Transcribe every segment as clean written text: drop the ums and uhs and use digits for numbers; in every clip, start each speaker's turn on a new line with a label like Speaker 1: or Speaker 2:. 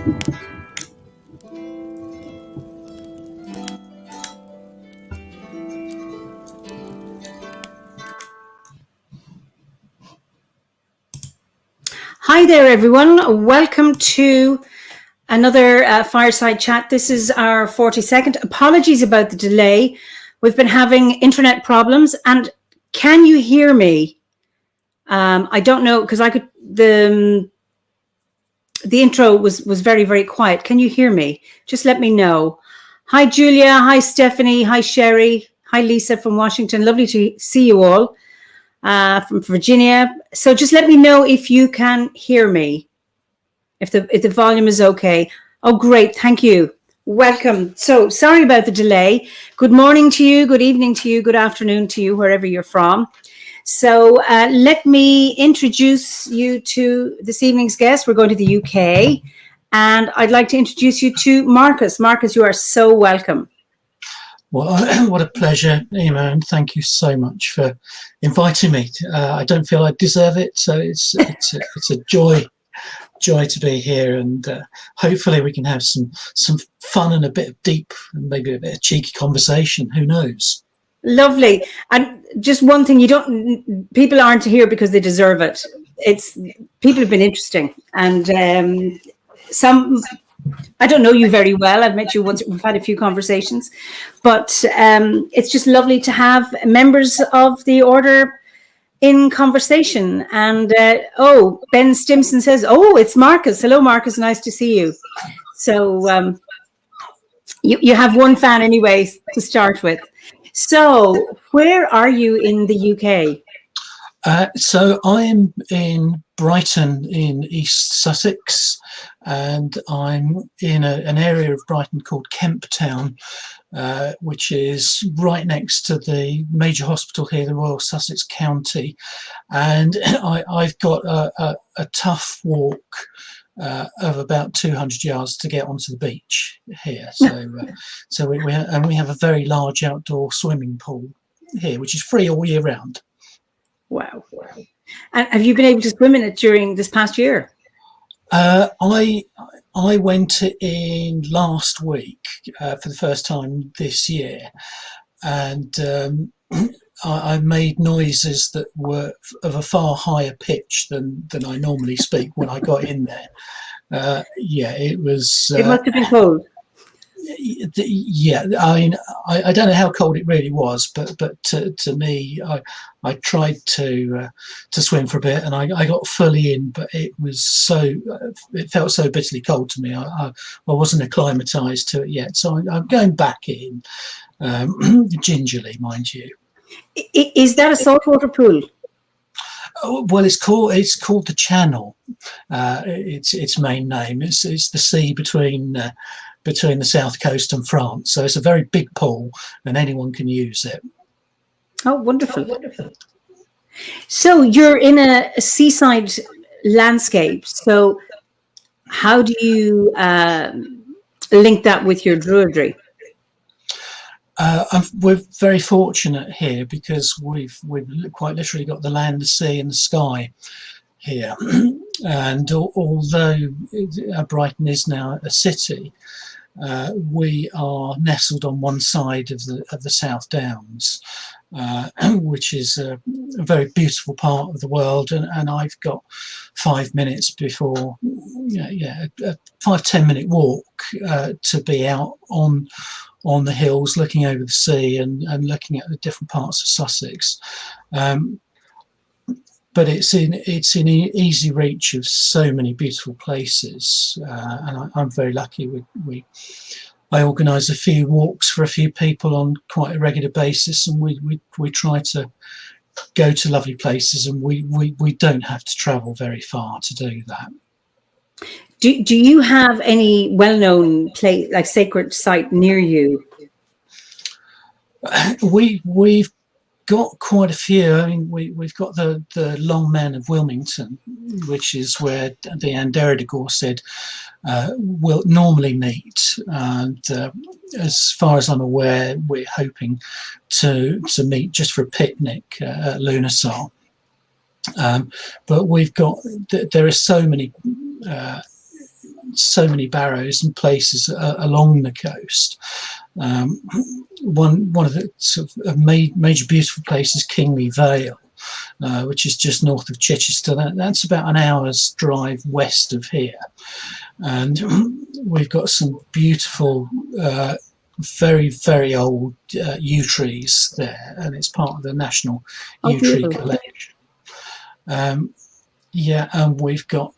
Speaker 1: Hi there, everyone. Welcome to another Fireside Chat. This is our 42nd. Apologies about the delay. We've been having internet problems. And can you hear me? I don't know, because the intro was very, very quiet. Can you hear me? Just let me know. Hi, Julia. Hi, Stephanie. Hi, Sherry. Hi, Lisa from Washington. Lovely to see you all. From Virginia. So just let me know if you can hear me, if the volume is okay. Oh, great. Thank you. Welcome. So sorry about the delay. Good morning to you. Good evening to you. Good afternoon to you, wherever you're from. So let me introduce you to this evening's guest. We're going to the UK, and I'd like to introduce you to Marcus. Marcus, you are so welcome.
Speaker 2: Well, what a pleasure, Eimear, and thank you so much for inviting me. I don't feel I deserve it, so it's a joy to be here, and hopefully we can have some fun and a bit of deep and maybe a bit of cheeky conversation. Who knows? Lovely.
Speaker 1: And just one thing, people aren't here because they deserve it. People have been interesting, and I don't know you very well. I've met you once. We've had a few conversations, but it's just lovely to have members of the order in conversation. And Ben Stimson says, "Oh, it's Marcus. Hello, Marcus. Nice to see you." So you have one fan anyway to start with. So where are you in the UK?
Speaker 2: So I'm in Brighton in East Sussex, and I'm in an area of Brighton called Kemp Town, which is right next to the major hospital here, the Royal Sussex County. And I've got a tough walk of about 200 yards to get onto the beach here. So we have a very large outdoor swimming pool here, which is free all year round.
Speaker 1: Wow. And have you been able to swim in it during this past year?
Speaker 2: I went in last week for the first time this year, and I made noises that were of a far higher pitch than I normally speak when I got in there. It was.
Speaker 1: It must have been cold.
Speaker 2: Yeah, I mean, I don't know how cold it really was, but to me, I tried to swim for a bit, and I got fully in, but it felt so bitterly cold to me. I wasn't acclimatized to it yet, so I'm going back in gingerly, mind you.
Speaker 1: Is that a saltwater pool?
Speaker 2: Well, it's called the Channel. Its main name. It's the sea between the south coast and France. So it's a very big pool, and anyone can use it.
Speaker 1: Oh, wonderful. So you're in a seaside landscape. So how do you link that with your druidry?
Speaker 2: We're very fortunate here because we've quite literally got the land, the sea, and the sky here. And although Brighton is now a city, we are nestled on one side of the South Downs, which is a very beautiful part of the world, and I've got 5 minutes before, a 5-10 minute walk to be out on the hills, looking over the sea and looking at the different parts of Sussex. But it's in easy reach of so many beautiful places, and I'm very lucky. I organise a few walks for a few people on quite a regular basis, and we try to go to lovely places, and we don't have to travel very far to do that.
Speaker 1: Do you have any well-known place, like sacred site near you?
Speaker 2: We've got quite a few. I mean, we've got the Long Men of Wilmington, which is where the Anderegor said will normally meet, and as far as I'm aware, we're hoping to meet just for a picnic at Lunasol. But there are so many so many barrows and places along the coast. One of the sort of major beautiful places, Kingly Vale, which is just north of Chichester. That's about an hour's drive west of here, and we've got some beautiful, very, very old yew trees there, and it's part of the National Yew Tree Collection. Yeah, and we've got,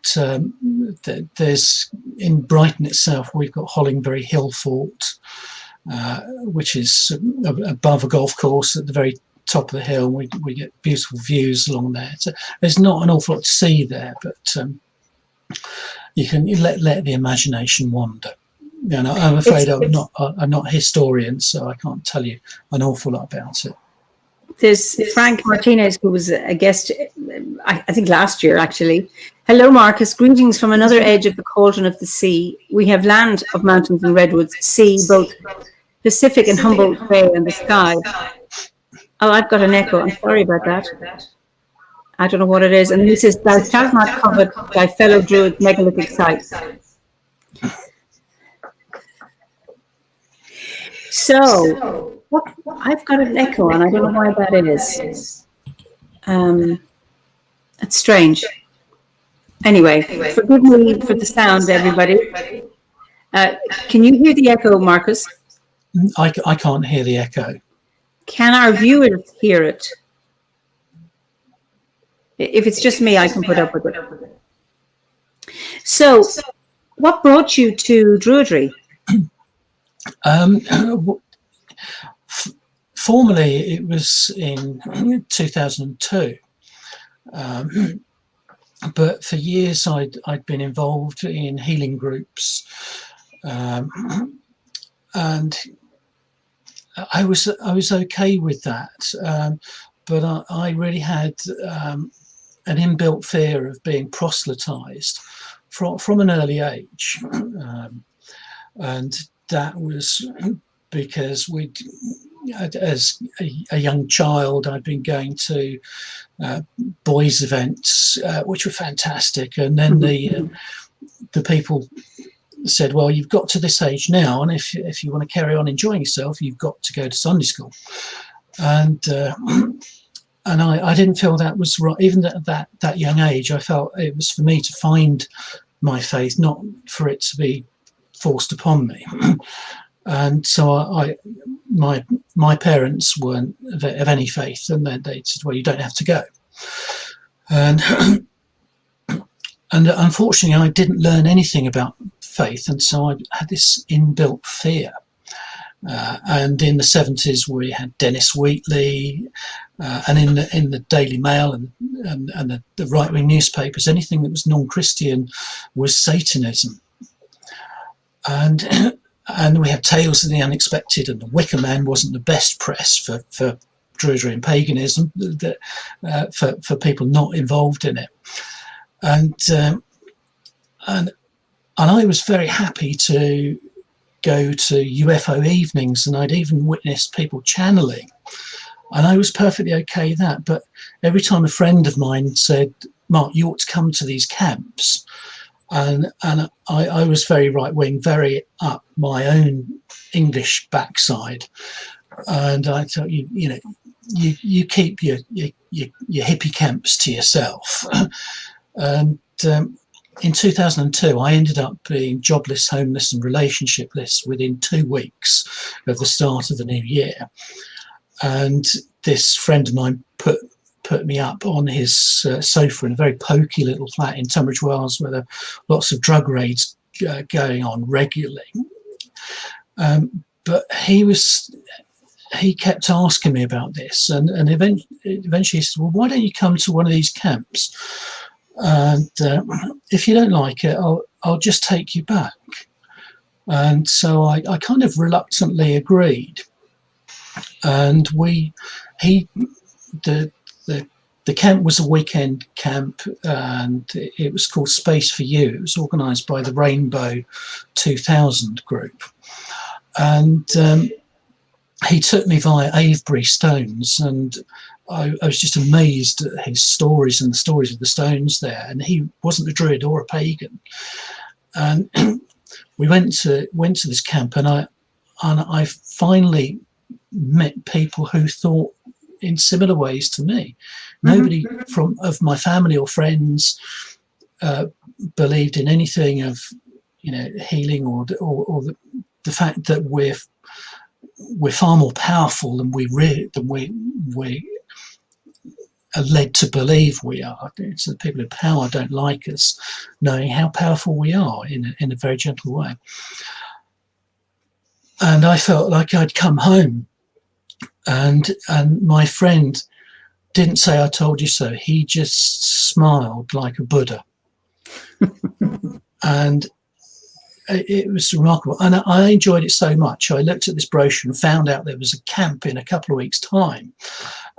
Speaker 2: there's, in Brighton itself, we've got Hollingbury Hill Fort, which is above a golf course at the very top of the hill. We get beautiful views along there. So there's not an awful lot to see there, but you can let the imagination wander. You know, I'm afraid I'm not a historian, so I can't tell you an awful lot about it.
Speaker 1: There's Frank Martinez, who was a guest, I think last year actually. Hello, Marcus. Greetings from another edge of the cauldron of the sea. We have land of mountains and redwoods, sea, both Pacific and Humboldt Bay, and the sky. Oh, I've got an echo. I'm sorry about that. I don't know what it is. And this is, thou shalt not covet thy fellow druid megalithic sites. So, I've got an echo, and I don't know why that is. It's strange. Anyway, forgive me for the sound, everybody. Can you hear the echo, Marcus?
Speaker 2: I can't hear the echo.
Speaker 1: Can our viewers hear it? If it's just me, I can put up with it. So, what brought you to Druidry?
Speaker 2: Formerly, it was in 2002, but for years I'd been involved in healing groups, and I was okay with that, but I really had an inbuilt fear of being proselytized from an early age, and that was because as a young child, I'd been going to boys' events, which were fantastic, and then the people said, "Well, you've got to this age now, and if you want to carry on enjoying yourself, you've got to go to Sunday school." And I didn't feel that was right. Even at that young age, I felt it was for me to find my faith, not for it to be forced upon me. And so my parents weren't of any faith, and they said, "Well, you don't have to go." And unfortunately, I didn't learn anything about faith, and so I had this inbuilt fear. And in the 70s, we had Dennis Wheatley, and in the Daily Mail and the right-wing newspapers, anything that was non-Christian was Satanism. And we had Tales of the Unexpected, and the Wicker Man wasn't the best press for Druidry and paganism, for people not involved in it. And I was very happy to go to UFO evenings, and I'd even witnessed people channeling, and I was perfectly okay with that. But every time a friend of mine said, "Mark, you ought to come to these camps," and I was very right-wing, very up my own English backside, and I thought, you keep your hippie camps to yourself. And in 2002, I ended up being jobless, homeless, and relationshipless within 2 weeks of the start of the new year. And this friend of mine put me up on his sofa in a very pokey little flat in Tunbridge Wells, where there are lots of drug raids going on regularly. But he kept asking me about this, and eventually he said, "Well, why don't you come to one of these camps? And if you don't like it, I'll just take you back." And so I kind of reluctantly agreed. And the camp was a weekend camp, and it was called Space for You. It was organised by the Rainbow 2000 group. And he took me via Avebury Stones, and I was just amazed at his stories and the stories of the stones there. And he wasn't a druid or a pagan. And we went to this camp, and I finally met people who thought in similar ways to me. Nobody of my family or friends believed in anything of, healing or the fact that we're far more powerful than we are led to believe we are. It's the people in power don't like us knowing how powerful we are in a very gentle way. And I felt like I'd come home, and my friend didn't say "I told you so." He just smiled like a Buddha. And it was remarkable, and I enjoyed it so much. I looked at this brochure and found out there was a camp in a couple of weeks' time,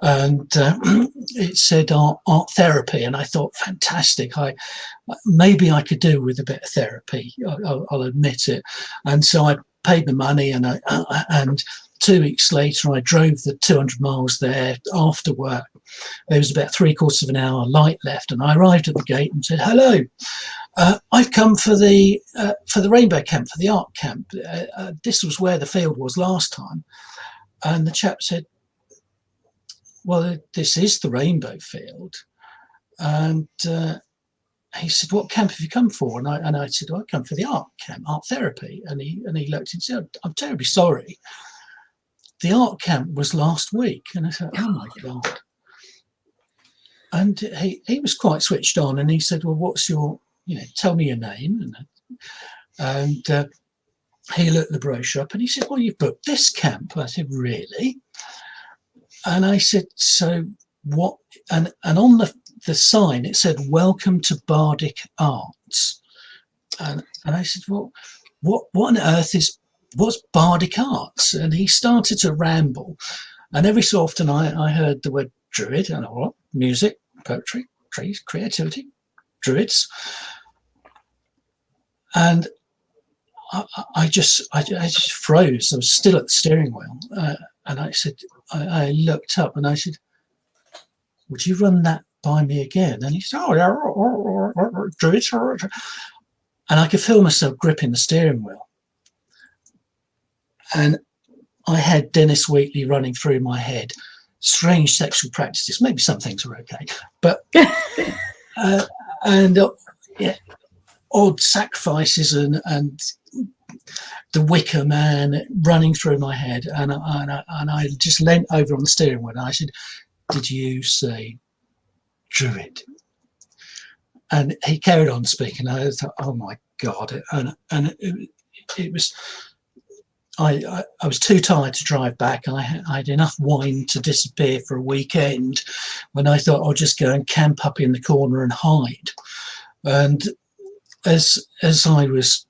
Speaker 2: and it said art therapy, and I thought, fantastic. Maybe I could do with a bit of therapy. I'll admit it. And so I paid the money, and 2 weeks later I drove the 200 miles there after work. There was about 3/4 of an hour light left, and I arrived at the gate and said, "Hello, I've come for the rainbow camp, for the art camp. This was where the field was last time." And the chap said, "Well, this is the rainbow field." And he said, "What camp have you come for?" And I said, "Well, I've come for the art camp, art therapy." And he looked and said, "I'm terribly sorry. The art camp was last week." And I said, "Oh my God." And he was quite switched on, and he said, "Well, what's your, tell me your name." And he looked the brochure up, and he said, "Well, you've booked this camp." I said, "Really?" And I said, "So what?" And on the sign it said, "Welcome to Bardic Arts." And I said, "Well, what on earth what's Bardic Arts?" And he started to ramble, and every so often I heard the word druid, and what? Music, poetry, trees, creativity, druids. And I just froze. I was still at the steering wheel, and I said, I looked up and I said, "Would you run that by me again?" And he said, "Oh yeah, druids." And I could feel myself gripping the steering wheel, and I had Dennis Wheatley running through my head. Strange sexual practices. Maybe some things are okay, but yeah, odd sacrifices and the Wicker Man running through my head, and I just leant over on the steering wheel and I said, "Did you say druid?" And he carried on speaking. I thought, "Oh my God!" And it was. I was too tired to drive back. I had enough wine to disappear for a weekend, when I thought I'll just go and camp up in the corner and hide. And as I was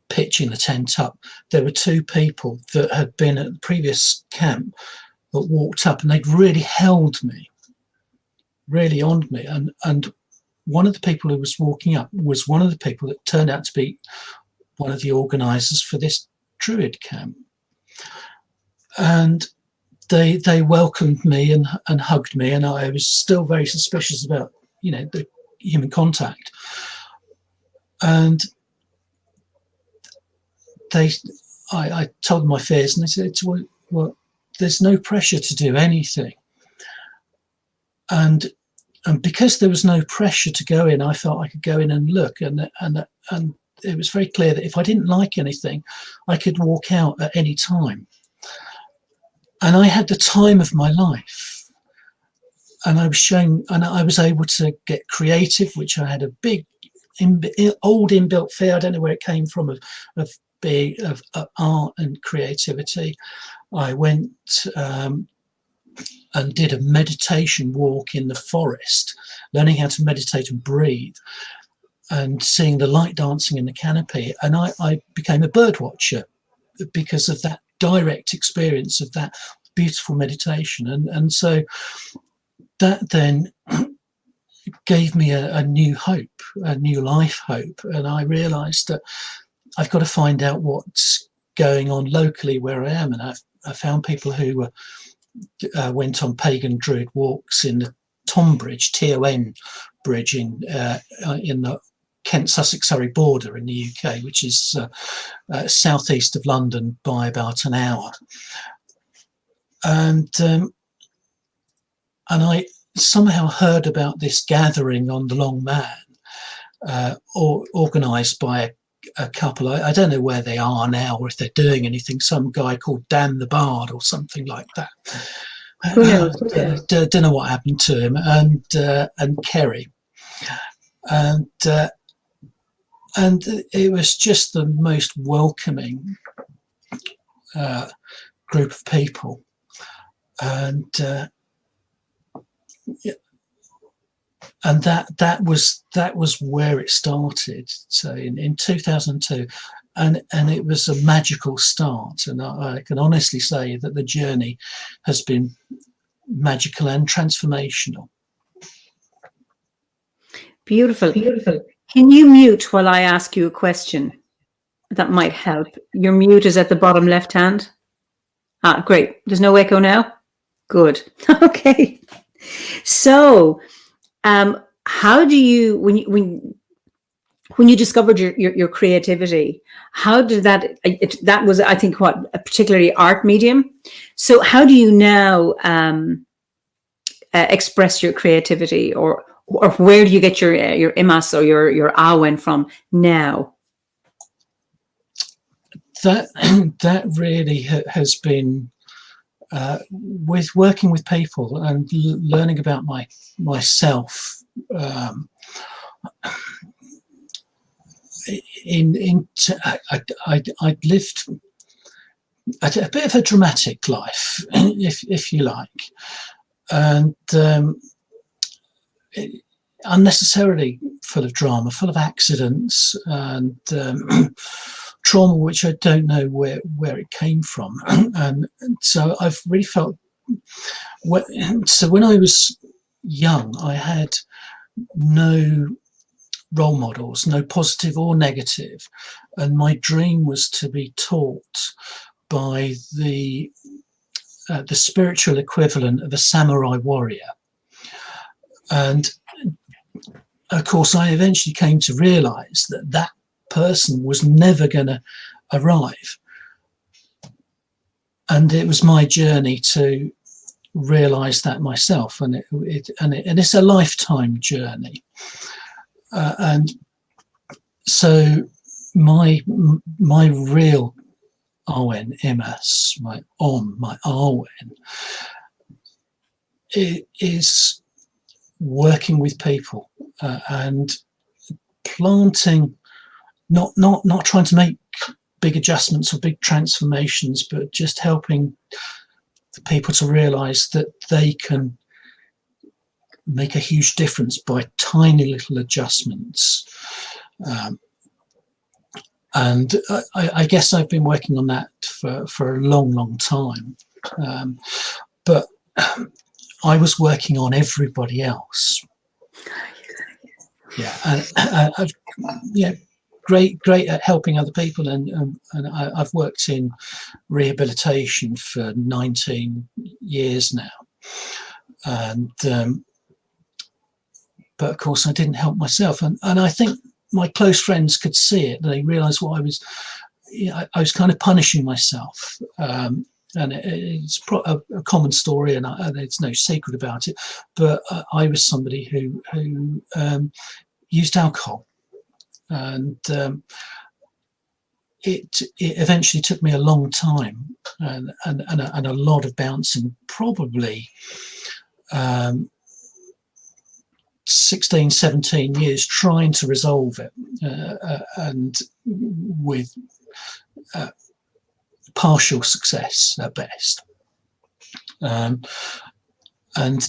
Speaker 2: pitching the tent up, there were 2 people that had been at the previous camp that walked up, and they'd really held me, really on me. And one of the people who was walking up was one of the people that turned out to be one of the organisers for this druid camp. And they welcomed me and hugged me, and I was still very suspicious about the human contact. And I told them my fears, and they said, "Well, there's no pressure to do anything." And because there was no pressure to go in, I felt I could go in and look, and it was very clear that if I didn't like anything, I could walk out at any time. And I had the time of my life. And I was able to get creative, which I had a big old inbuilt fear. I don't know where it came from, of art and creativity. I went and did a meditation walk in the forest, learning how to meditate and breathe, and seeing the light dancing in the canopy. And I became a bird watcher because of that direct experience of that beautiful meditation. And so that then gave me a new hope, a new life hope. And I realized that I've got to find out what's going on locally where I am. And I found people who went on pagan druid walks in the Tom Bridge, TON bridge in the Kent-Sussex-Surrey border in the UK, which is southeast of London by about an hour. And I somehow heard about this gathering on the Long Man, organised by a couple. I don't know where they are now or if they're doing anything. Some guy called Dan the Bard or something like that.
Speaker 1: Who knows?
Speaker 2: Don't know what happened to him. And Kerry, and it was just the most welcoming group of people, and that was where it started. So in 2002, and it was a magical start. And I can honestly say that the journey has been magical and transformational.
Speaker 1: Beautiful. Beautiful. Can you mute while I ask you a question? That might help. Your mute is at the bottom left hand. Ah, great. There's no echo now? Good. Okay. So, how do you, when you discovered your creativity, how did that was, I think, what, a particularly art medium. So how do you now express your creativity, or where do you get your imas or your awen from now?
Speaker 2: That really has been with working with people and learning about myself. I'd lived a bit of a dramatic life, if you like, and unnecessarily full of drama, full of accidents and trauma, which I don't know where it came from. And so I've really felt, so when I was young, I had no role models, no positive or negative, and my dream was to be taught by the spiritual equivalent of a samurai warrior. And of course, I eventually came to realize that person was never going to arrive, and it was my journey to realize that myself, and it's a lifetime journey. And so my real Awen Imas, my Awen, it is working with people and planting, not trying to make big adjustments or big transformations, but just helping the people to realize that they can make a huge difference by tiny little adjustments. And I guess I've been working on that for a long time. But I was working on everybody else. Yeah, great at helping other people, and I've worked in rehabilitation for 19 years now, and but of course I didn't help myself, and I think my close friends could see it. They realised what I was kind of punishing myself, and it's a common story, and there's no secret about it. But I was somebody who used alcohol, and it eventually took me a long time and a lot of bouncing, probably 16, 17 years trying to resolve it, and with partial success at best. And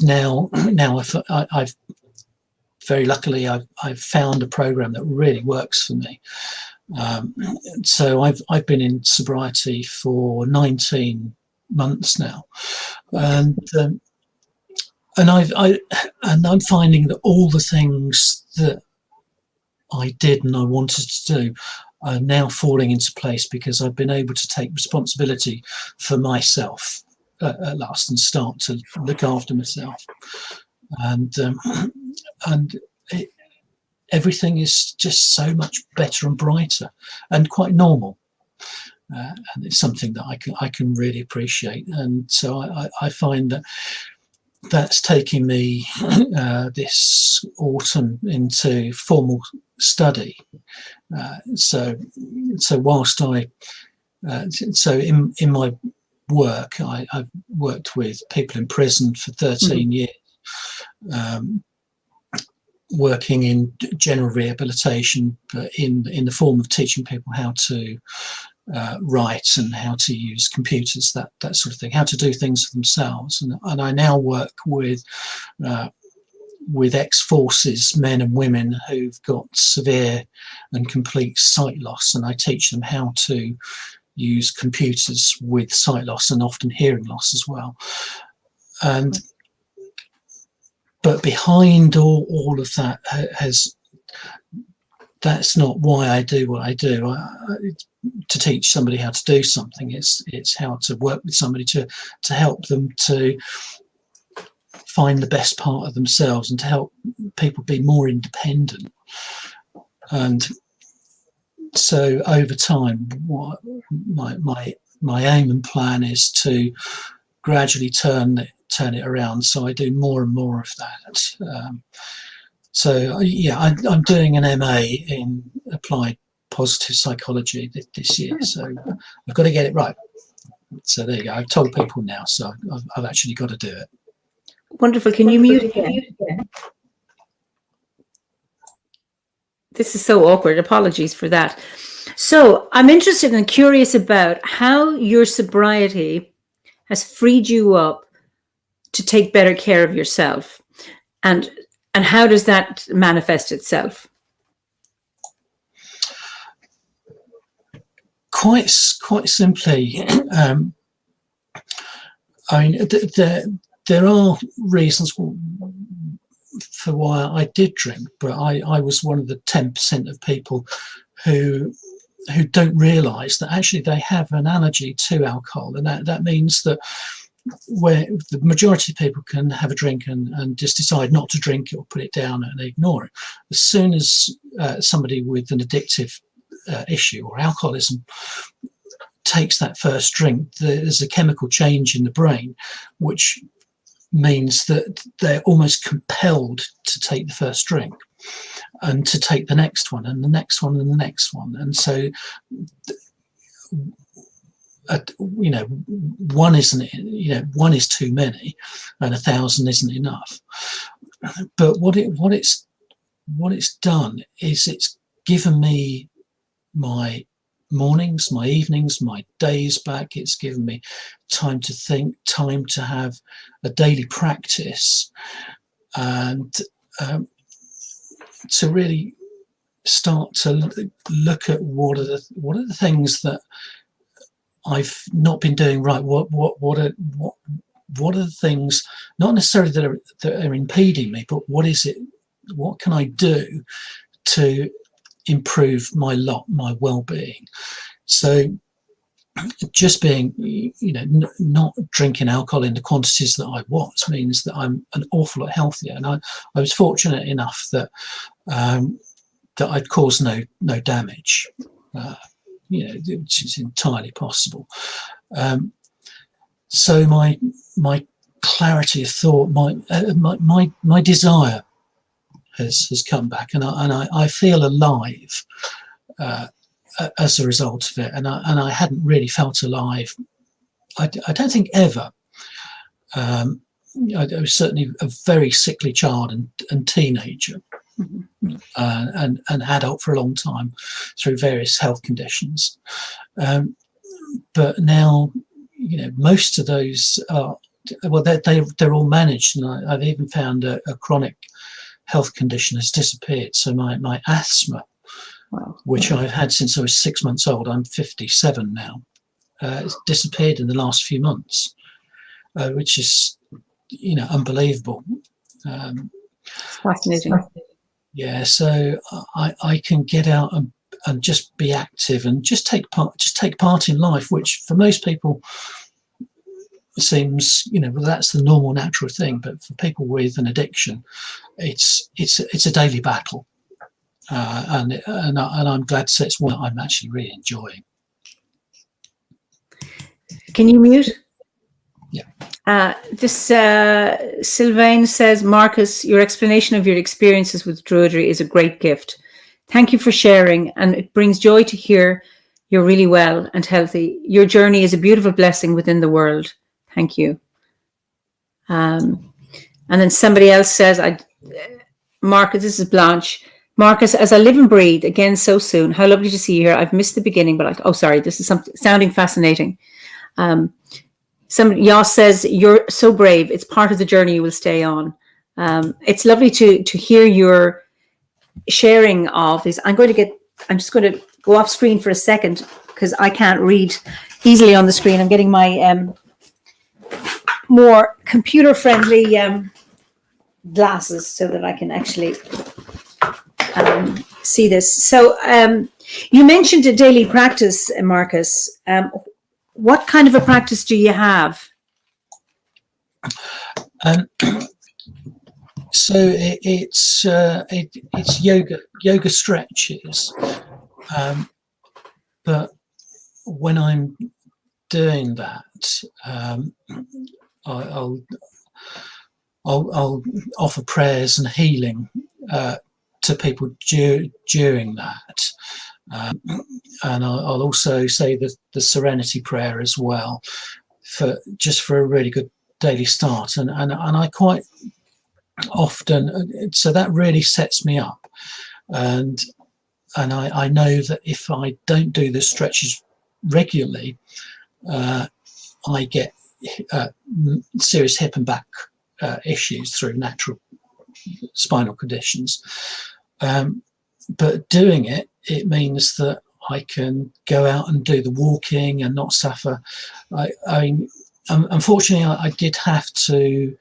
Speaker 2: now I've very luckily I've found a program that really works for me. So I've been in sobriety for 19 months now, and I'm finding that all the things that I did and I wanted to do are now falling into place, because I've been able to take responsibility for myself at last and start to look after myself. And everything is just so much better and brighter and quite normal. And it's something that I can really appreciate. And so I find that that's taking me this autumn into formal study. So whilst so in my work, I've worked with people in prison for 13 years, working in general rehabilitation, but in the form of teaching people how to write and how to use computers, that sort of thing, how to do things for themselves. And I now work with ex-forces, men and women who've got severe and complete sight loss, and I teach them how to use computers with sight loss and often hearing loss as well. And but behind all of that that's not why I do what I do. To teach somebody how to do something, it's how to work with somebody to help them to find the best part of themselves and to help people be more independent. And so over time, what my aim and plan is to gradually turn it around, so I do more and more of that. So yeah, I'm doing an MA in applied positive psychology this year, so I've got to get it right. So there you go. I've told people now, so I've actually got to do it.
Speaker 1: Wonderful. Can you mute again? This is so awkward. Apologies for that. So I'm interested and curious about how your sobriety has freed you up to take better care of yourself, and how does that manifest itself?
Speaker 2: Quite simply, I mean, there are reasons for why I did drink, but I was one of the 10% of people who don't realise that actually they have an allergy to alcohol, and that means that where the majority of people can have a drink and just decide not to drink it or put it down and ignore it, as soon as somebody with an addictive issue or alcoholism takes that first drink, there's a chemical change in the brain which means that they're almost compelled to take the first drink and to take the next one and the next one and the next one. And so one is too many and 1,000 isn't enough. But what it's done is it's given me my mornings, my evenings, my days back. It's given me time to think, time to have a daily practice, and to really start to look at what are the things that I've not been doing right. What are the things, not necessarily that are impeding me, but what is it? What can I do to improve my well-being? So just being, not drinking alcohol in the quantities that I was means that I'm an awful lot healthier. And I was fortunate enough that that I'd caused no damage, which is entirely possible. So my clarity of thought, my desire has come back, and I feel alive as a result of it. And I hadn't really felt alive, I don't think, ever. I was certainly a very sickly child and teenager, and an adult for a long time through various health conditions. But now, most of those are, well, they're all managed, and I've even found a chronic health condition has disappeared. So my asthma, which I've had since I was 6 months old, I'm 57 now, it's disappeared in the last few months, which is, unbelievable.
Speaker 1: Fascinating.
Speaker 2: Yeah, so I can get out and just be active and just take part in life, which for most people seems, well, that's the normal, natural thing. But for people with an addiction, it's a daily battle. and I'm glad to say it's one I'm actually really enjoying.
Speaker 1: Can you mute?
Speaker 2: Yeah.
Speaker 1: Sylvain says, Marcus, your explanation of your experiences with Druidry is a great gift. Thank you for sharing, and it brings joy to hear you're really well and healthy. Your journey is a beautiful blessing within the world. Thank you. And then somebody else says, Marcus, this is Blanche. Marcus, as I live and breathe again so soon, how lovely to see you here. I've missed the beginning, but sorry, this is sounding fascinating. Yoss says, you're so brave. It's part of the journey you will stay on. It's lovely to hear your sharing of this. I'm just going to go off screen for a second because I can't read easily on the screen. I'm getting my more computer friendly glasses so that I can actually see this. So you mentioned a daily practice, Marcus. What kind of a practice do you have?
Speaker 2: So it's yoga stretches, but when I'm doing that, I'll offer prayers and healing to people during that. And I'll also say the Serenity Prayer as well, for a really good daily start. And I quite often, so that really sets me up. And I know that if I don't do the stretches regularly, I get serious hip and back issues through natural spinal conditions. But doing it means that I can go out and do the walking and not suffer. Unfortunately, I did have to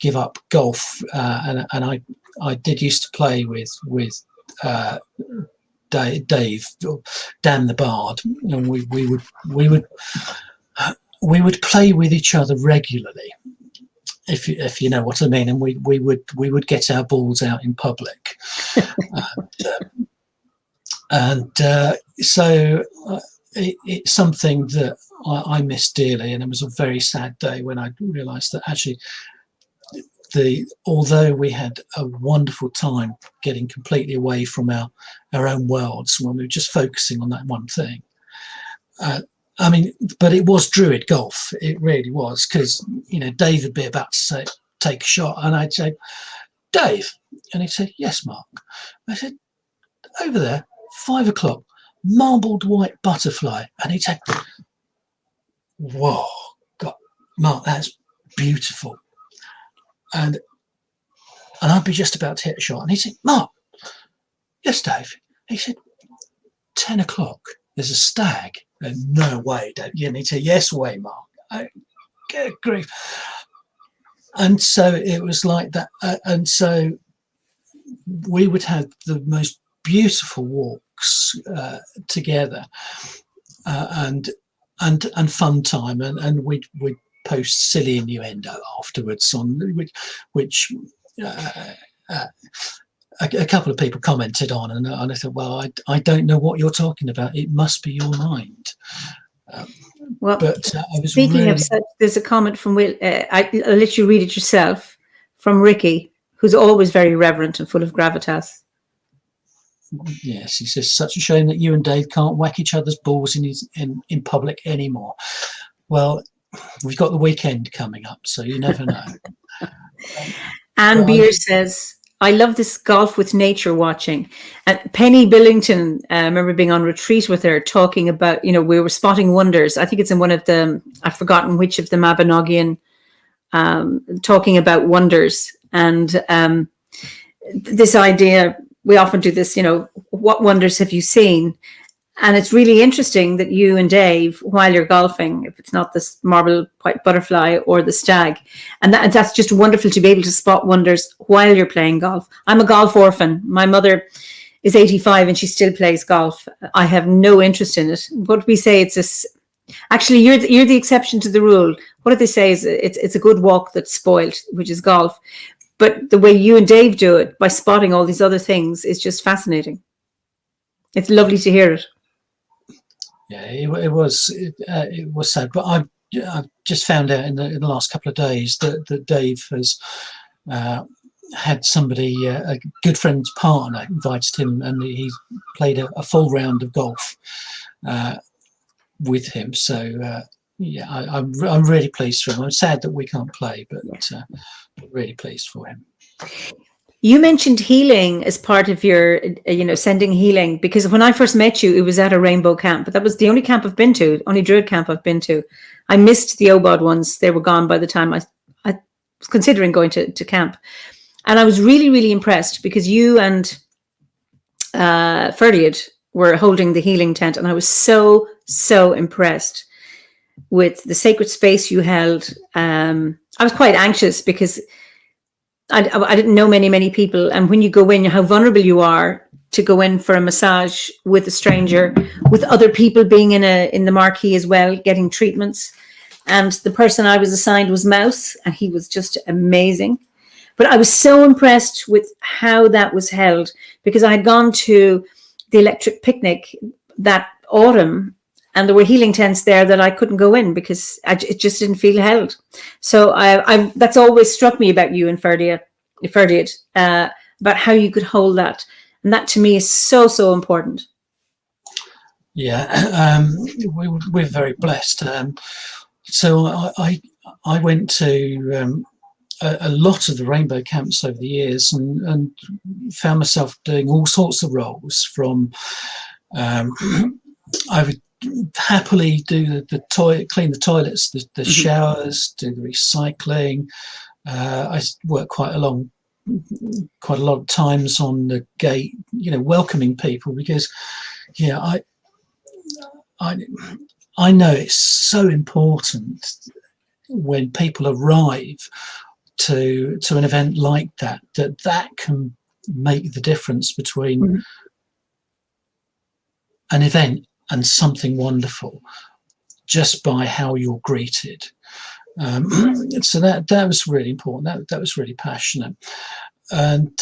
Speaker 2: give up golf, and I did used to play with Dave, Dan the Bard, and we would play with each other regularly, if you know what I mean, and we would get our balls out in public, so it's something that I miss dearly, and it was a very sad day when I realised that actually, although we had a wonderful time getting completely away from our own worlds when we were just focusing on that one thing. But it was Druid golf. It really was, because Dave would be about to take a shot, and I'd say, Dave, and he'd say, yes, Mark. I said, over there, 5 o'clock, marbled white butterfly, and he'd say, whoa, God, Mark, that's beautiful. And I'd be just about to hit a shot, and he'd say, Mark, yes, Dave. He said, 10 o'clock, there's a stag. No way, Dave. And he'd say, yes way, Mark. Good grief. And so it was like that. And so we would have the most beautiful walks together, and fun time, and we'd post silly innuendo afterwards on which a couple of people commented on, and I thought, well, I don't know what you're talking about. It must be your mind.
Speaker 1: Well,
Speaker 2: but I was
Speaker 1: speaking
Speaker 2: really...
Speaker 1: of such, there's a comment from Will. I'll let you read it yourself, from Ricky, who's always very reverent and full of gravitas.
Speaker 2: Yes, he says, such a shame that you and Dave can't whack each other's balls in public anymore. Well, we've got the weekend coming up, so you never know.
Speaker 1: Anne Beer says, I love this golf with nature watching. And Penny Billington, I remember being on retreat with her, talking about, we were spotting wonders. I think it's in one of the, I've forgotten which of the Mabinogion, talking about wonders. And this idea, we often do this, what wonders have you seen? And it's really interesting that you and Dave, while you're golfing, if it's not this marble white butterfly or the stag, and that's just wonderful to be able to spot wonders while you're playing golf. I'm a golf orphan. My mother is 85 and she still plays golf. I have no interest in it. What we say, it's this. Actually, you're the exception to the rule. What do they say? Is it's a good walk that's spoiled, which is golf. But the way you and Dave do it by spotting all these other things is just fascinating. It's lovely to hear it.
Speaker 2: Yeah, it was sad, but I've just found out in the last couple of days that Dave has had somebody, a good friend's partner, invited him, and he played a full round of golf with him. So yeah, I'm really pleased for him. I'm sad that we can't play, but really pleased for him.
Speaker 1: You mentioned healing as part of your, sending healing, because when I first met you, it was at a rainbow camp, but that was the only camp I've been to, only Druid camp I've been to. I missed the OBOD ones. They were gone by the time I was considering going to camp. And I was really, really impressed because you and Ferdiad were holding the healing tent. And I was so, so impressed with the sacred space you held. I was quite anxious because I didn't know many people, and when you go in, how vulnerable you are to go in for a massage with a stranger, with other people being in the marquee as well, getting treatments. And the person I was assigned was Mouse, and he was just amazing. But I was so impressed with how that was held, because I had gone to the electric picnic that autumn, and there were healing tents there that I couldn't go in because it just didn't feel held. So that's always struck me about you and Ferdiad, about how you could hold that. And that to me is so, so important.
Speaker 2: Yeah, we're very blessed. So I went to a lot of the rainbow camps over the years, and found myself doing all sorts of roles. From I would happily do the toilet, clean the toilets, the showers, do the recycling. I work quite a lot of times on the gate, welcoming people, because I know it's so important when people arrive to an event like that can make the difference between an event and something wonderful, just by how you're greeted. So that was really important. That was really passionate. And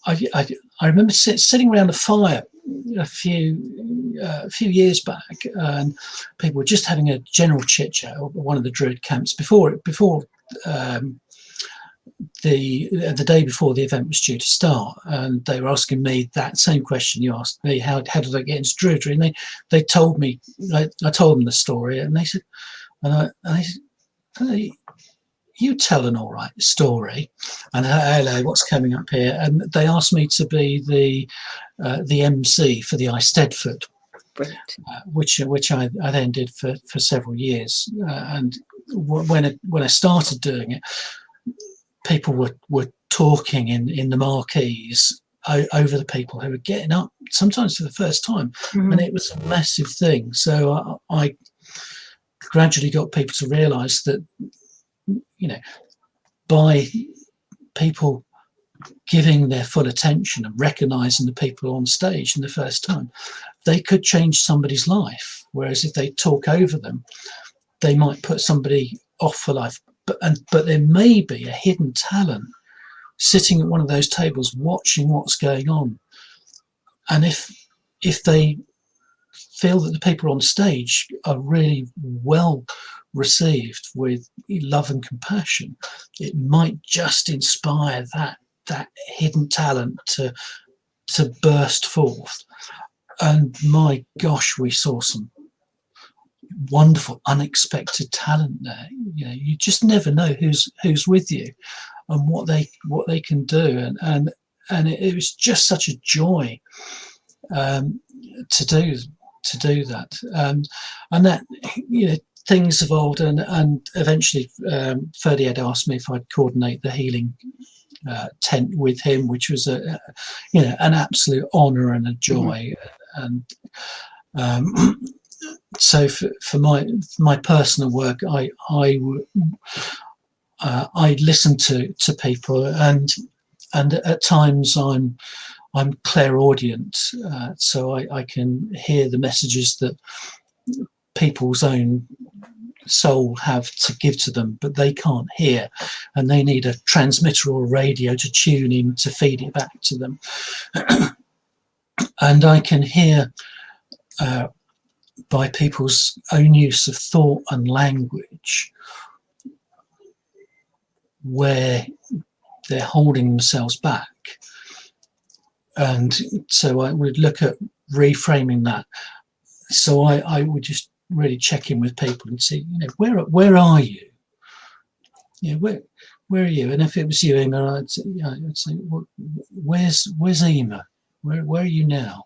Speaker 2: I remember sitting around a fire a few years back, and people were just having a general chit chat at one of the Druid camps before the day before the event was due to start, and they were asking me that same question you asked me: how did I get into Druidry? And they told me, I told them the story, and they said, and I said, you tell an all right story. And hello, what's coming up here? And they asked me to be the MC for the Eisteddfod, which I then did for several years. And when I started doing it, people were talking in the marquees over the people who were getting up, sometimes for the first time, and it was a massive thing. So I gradually got people to realise that, by people giving their full attention and recognising the people on stage in the first time, they could change somebody's life. Whereas if they talk over them, they might put somebody off for life. But there may be a hidden talent sitting at one of those tables watching what's going on. And if they feel that the people on stage are really well received with love and compassion, it might just inspire that hidden talent to burst forth. And my gosh, we saw some wonderful, unexpected talent there. You just never know who's with you and what they can do, and it was just such a joy to do that, and that things evolved, and eventually Ferdiad asked me if I'd coordinate the healing tent with him, which was an absolute honour and a joy. And so for my personal work, I listen to people, and at times I'm clairaudient, so I can hear the messages that people's own soul have to give to them, but they can't hear, and they need a transmitter or a radio to tune in to feed it back to them. And I can hear by people's own use of thought and language where they're holding themselves back. And so I would look at reframing that. So I would just really check in with people and see, you know, where are you? Yeah, where are you? And if it was you, Eimear, I'd say, where's Eimear? Where are you now?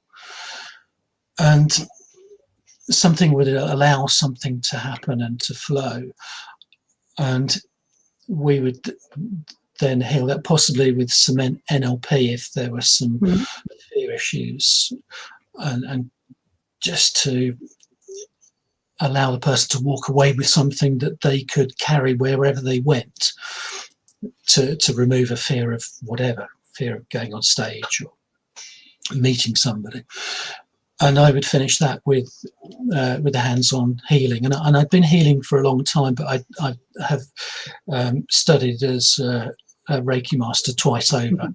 Speaker 2: And something would allow something to happen and to flow, and we would then heal that, possibly with some NLP if there were some fear issues, and just to allow the person to walk away with something that they could carry wherever they went, to remove a fear of whatever, fear of going on stage or meeting somebody. And I would finish that with the hands-on healing. And I'd been healing for a long time, but I have studied as a Reiki master twice over.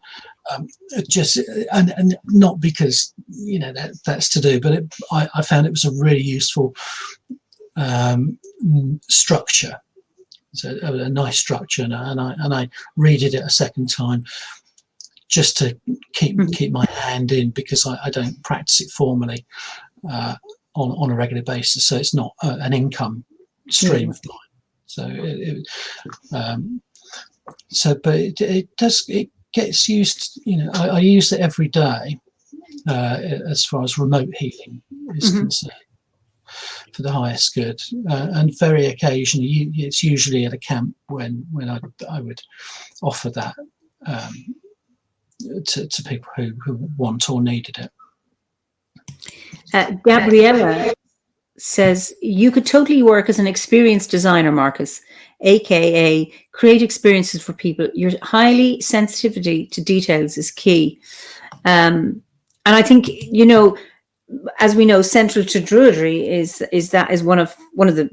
Speaker 2: Just and not because, you know, that's to do, but I found it was a really useful structure. So a nice structure, and I redid it a second time just to keep my hand in, because I don't practice it formally on a regular basis, so it's not an income stream of mine. So but it gets used, you know. I use it every day as far as remote healing is concerned, for the highest good, and very occasionally it's usually at a camp when I would offer that to people who want or needed it.
Speaker 1: Gabriella says, you could totally work as an experienced designer, Marcus, aka create experiences for people. Your highly sensitivity to details is key. And I think, you know, as we know, central to Druidry is one of the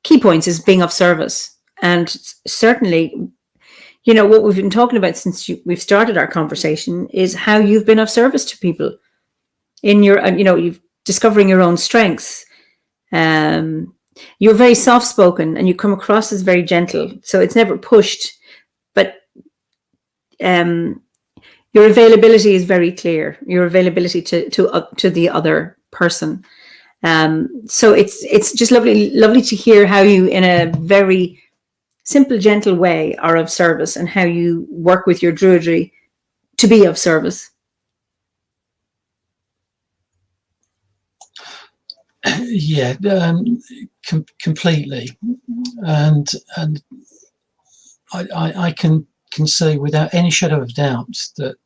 Speaker 1: key points is being of service. And certainly, you know, what we've been talking about since we've started our conversation is how you've been of service to people in your, you know, you've discovering your own strengths. You're very soft-spoken and you come across as very gentle. So it's never pushed, but your availability is very clear. Your availability to the other person. So it's just lovely to hear how you, in a very simple, gentle way, are of service, and how you work with your Druidry to be of service.
Speaker 2: Yeah, completely, and I can say without any shadow of doubt that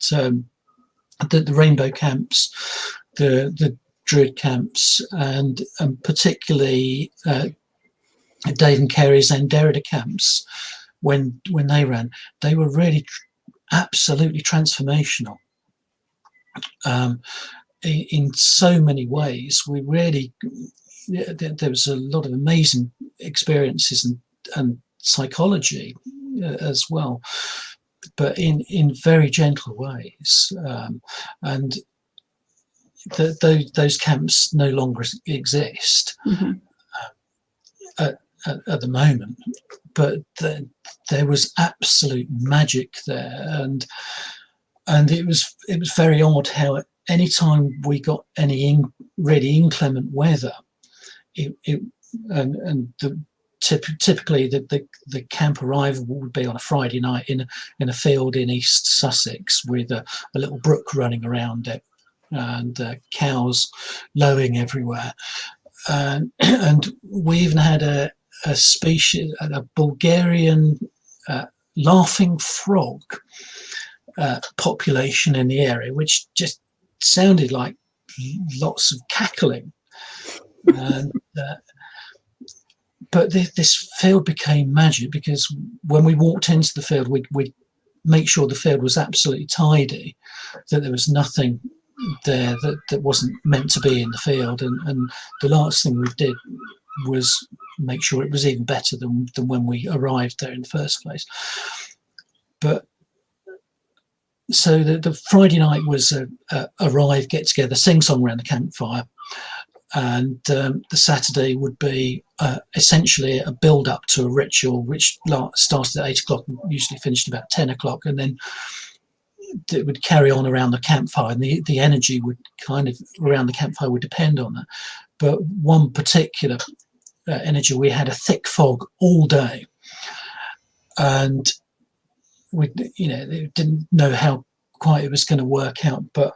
Speaker 2: the rainbow camps, the Druid camps, and particularly Dave and Kerry's and Derrida camps, when they ran, they were really absolutely transformational. In so many ways, we really, there was a lot of amazing experiences and psychology as well, but in very gentle ways. And those camps no longer exist at the moment, but there was absolute magic there, and it was very odd how anytime we got any really inclement weather, typically the camp arrival would be on a Friday night in a field in East Sussex with a little brook running around it, and cows lowing everywhere, and we even had a species, a Bulgarian laughing frog population in the area, which just sounded like lots of cackling. And, but this field became magic, because when we walked into the field, we'd make sure the field was absolutely tidy, that there was nothing there that wasn't meant to be in the field. And the last thing we did was make sure it was even better than when we arrived there in the first place. But so the Friday night was a arrive, get together, sing song around the campfire, and the Saturday would be essentially a build up to a ritual which started at 8 o'clock and usually finished about 10 o'clock, and then it would carry on around the campfire, and the energy would kind of around the campfire would depend on that. But one particular energy, we had a thick fog all day, and we didn't know how quite it was going to work out, but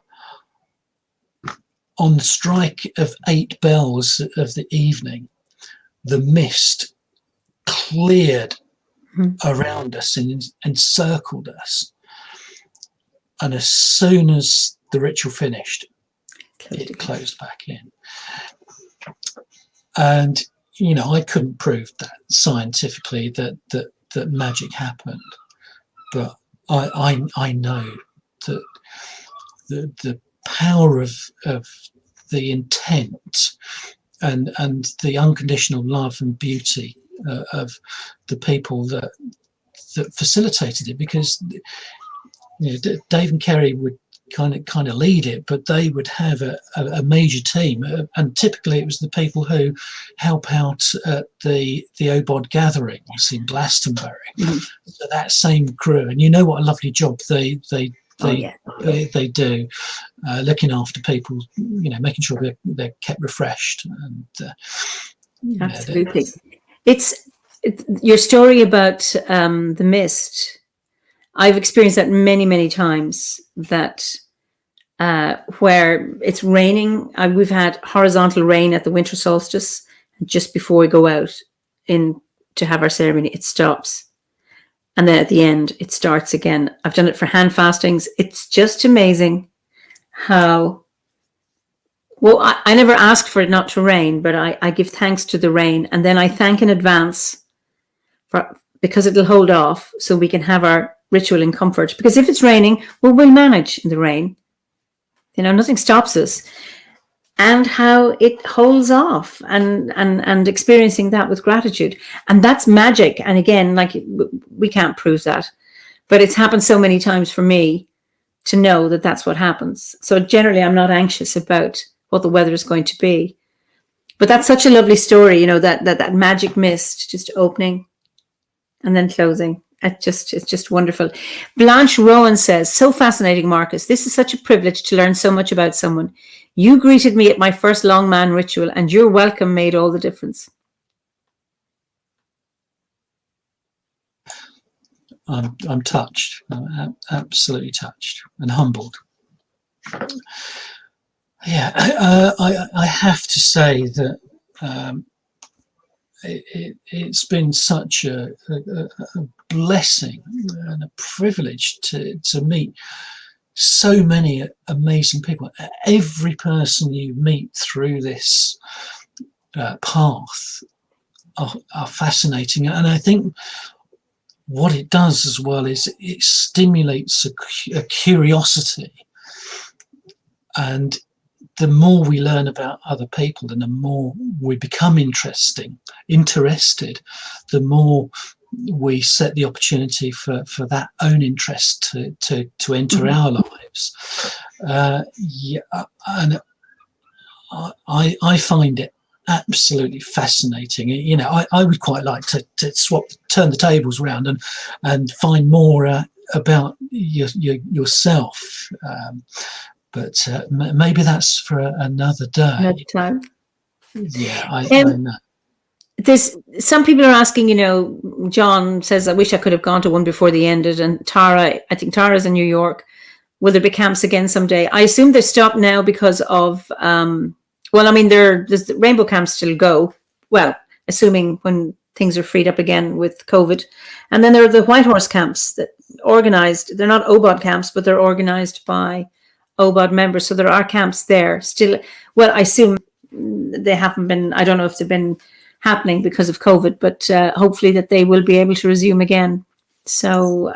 Speaker 2: on the strike of 8 bells of the evening, the mist cleared around us and encircled us, and as soon as the ritual finished, it closed back in. And I couldn't prove that scientifically that magic happened, but I know that the power of the intent and the unconditional love and beauty of the people that facilitated it, because Dave and Kerry would kind of lead it, but they would have a major team, and typically it was the people who help out at the OBOD gatherings in Glastonbury. So that same crew, and what a lovely job they do, looking after people, making sure they're kept refreshed. And
Speaker 1: absolutely, it's your story about the mist. I've experienced that many times, that where it's raining. We've had horizontal rain at the winter solstice, and just before we go out to have our ceremony, it stops. And then at the end, it starts again. I've done it for hand fastings. It's just amazing how, well, I never ask for it not to rain, but I give thanks to the rain. And then I thank in advance because it'll hold off so we can have our ritual in comfort. Because if it's raining, well, we'll manage in the rain. Nothing stops us. And how it holds off, and experiencing that with gratitude. And that's magic. And again, we can't prove that, but it's happened so many times for me to know that that's what happens. So generally I'm not anxious about what the weather is going to be. But that's such a lovely story, that magic mist just opening and then closing. It's just wonderful. Blanche Rowan says, so fascinating, Marcus. This is such a privilege to learn so much about someone. You greeted me at my first long man ritual, and your welcome made all the difference.
Speaker 2: I'm touched. I'm absolutely touched and humbled. Yeah, I have to say that it's been such a blessing and a privilege to meet so many amazing people. Every person you meet through this path are fascinating, and I think what it does as well is it stimulates a curiosity, and the more we learn about other people and the more we become interested, the more we set the opportunity for that own interest to enter our lives. And I find it absolutely fascinating. I would quite like to turn the tables around and find more about yourself. But maybe that's for another day.
Speaker 1: Another time.
Speaker 2: Yeah, I know.
Speaker 1: Some people are asking, John says, I wish I could have gone to one before they ended. And Tara, I think Tara's in New York. Will there be camps again someday? I assume they're stopped now because of, there's the rainbow camps still go. Well, assuming when things are freed up again with COVID. And then there are the White Horse camps that organized. They're not OBOD camps, but they're organized by OBOD members. So there are camps there still. Well, I assume they haven't been, I don't know if they've been happening because of COVID, but hopefully that they will be able to resume again. So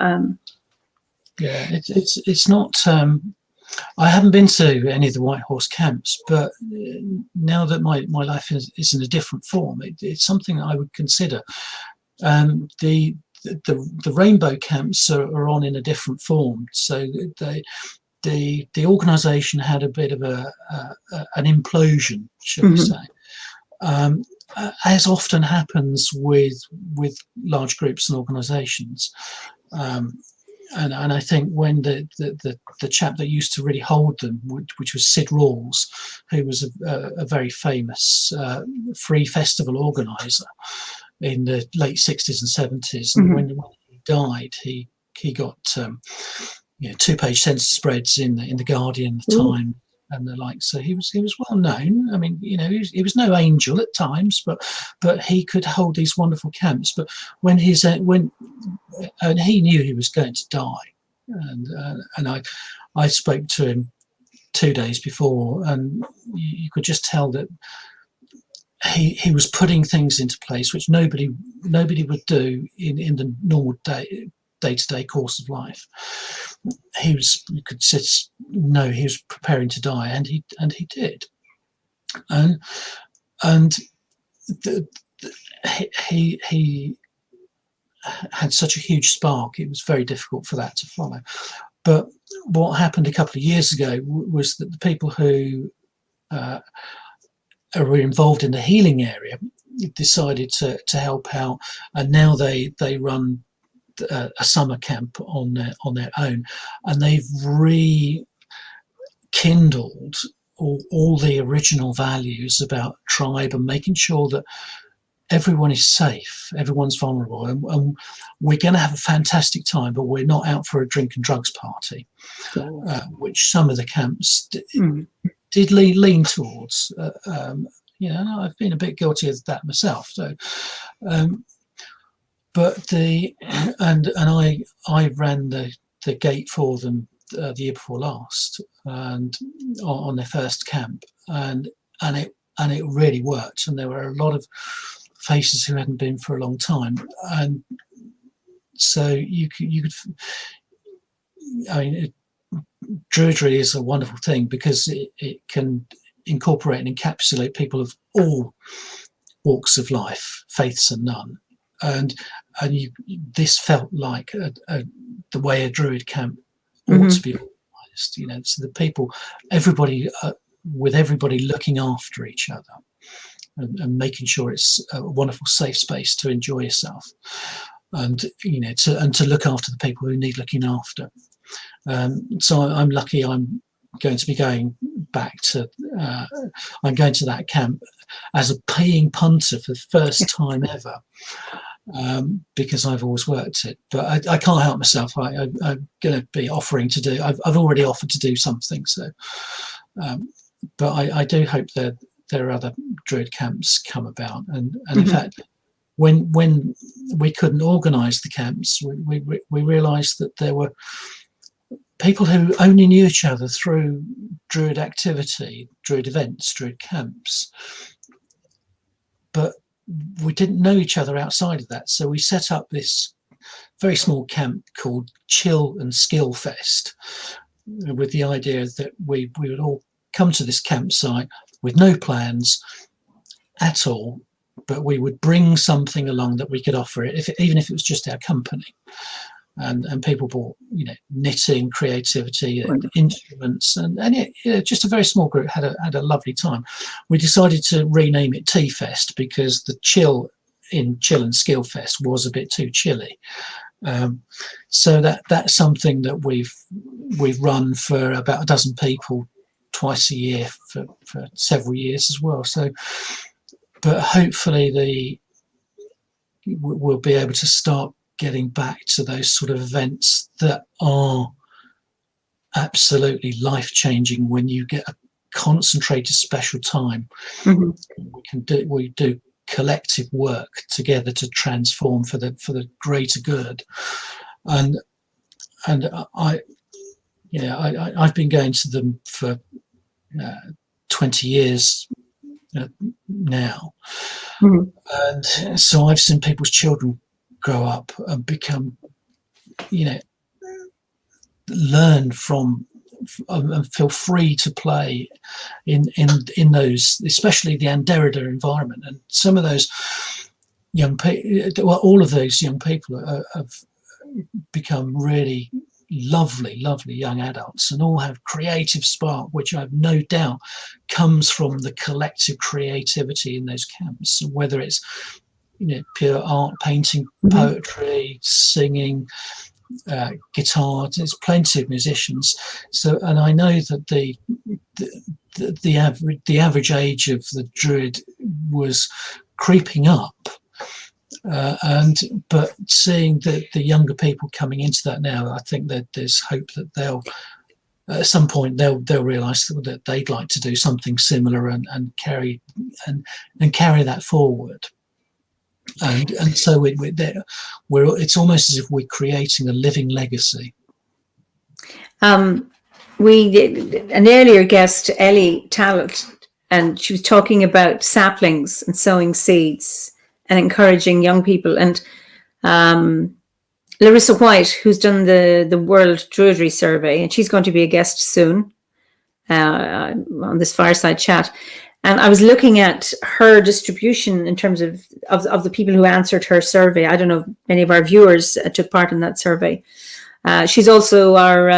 Speaker 2: yeah, it's not I haven't been to any of the White Horse camps, but now that my life is in a different form, it's something that I would consider. The rainbow camps are on in a different form, so the organisation had a bit of an implosion, shall we say. As often happens with large groups and organisations. And I think when the chap that used to really hold them, which was Sid Rawls, who was a very famous free festival organiser in the late 60s and 70s, and when he died, he got 2-page census spreads in the Guardian, the Time, and the like. So he was well known. I mean, he was no angel at times, but he could hold these wonderful camps. But when he knew he was going to die, and I spoke to him 2 days before, and you could just tell that he was putting things into place which nobody would do in the normal day-to-day course of life. You could know he was preparing to die, and he did, and he had such a huge spark. It was very difficult for that to follow. But what happened a couple of years ago was that the people who were involved in the healing area decided to help out, and now they run a summer camp on their own, and they've rekindled all the original values about tribe and making sure that everyone is safe, everyone's vulnerable, and we're going to have a fantastic time, but we're not out for a drink and drugs party, which some of the camps did lean towards. I've been a bit guilty of that myself. So, but I ran the gate for them the year before last, and on their first camp, and it really worked. And there were a lot of faces who hadn't been for a long time, and so you could. I mean, Druidry is a wonderful thing because it can incorporate and encapsulate people of all walks of life, faiths and none, and this felt like the way a Druid camp ought to be organised. So the people, everybody looking after each other. And making sure it's a wonderful, safe space to enjoy yourself, and to look after the people who need looking after. So I'm lucky. I'm going to be going back to. I'm going to that camp as a paying punter for the first time ever, because I've always worked it. But I can't help myself. I'm going to be offering to do. I've already offered to do something. So, but I do hope that there are other Druid camps come about, and in fact, when we couldn't organise the camps, we realised that there were people who only knew each other through Druid activity, Druid events, Druid camps, but we didn't know each other outside of that. So we set up this very small camp called Chill and Skill Fest, with the idea that we would all come to this campsite with no plans at all, but we would bring something along that we could offer it, even if it was just our company. And people bought, knitting, creativity, and instruments, and just a very small group had a lovely time. We decided to rename it Tea Fest because the chill in Chill and Skill Fest was a bit too chilly. So that's something that we've run for about a dozen people twice a year for several years as well. So, but hopefully we'll be able to start getting back to those sort of events that are absolutely life-changing when you get a concentrated special time. We do collective work together to transform for the greater good. And I've been going to them for 20 years now, and so I've seen people's children grow up and become, learn from and feel free to play in those, especially the Anderida environment. And some of those young people, well, all of those young people have become really lovely young adults, and all have creative spark, which I've no doubt comes from the collective creativity in those camps, whether it's pure art, painting, poetry, singing, guitar. There's plenty of musicians. So, and I know that the average age of the Druid was creeping up, but seeing the younger people coming into that now, I think that there's hope that they'll at some point they'll realise that they'd like to do something similar and carry that forward. And so it's almost as if we're creating a living legacy.
Speaker 1: We did an earlier guest, Ellie Talent, and she was talking about saplings and sowing seeds and encouraging young people. And Larissa White, who's done the World Druidry Survey, and she's going to be a guest soon on this Fireside Chat. And I was looking at her distribution in terms of the people who answered her survey. I don't know if many of our viewers took part in that survey. She's also our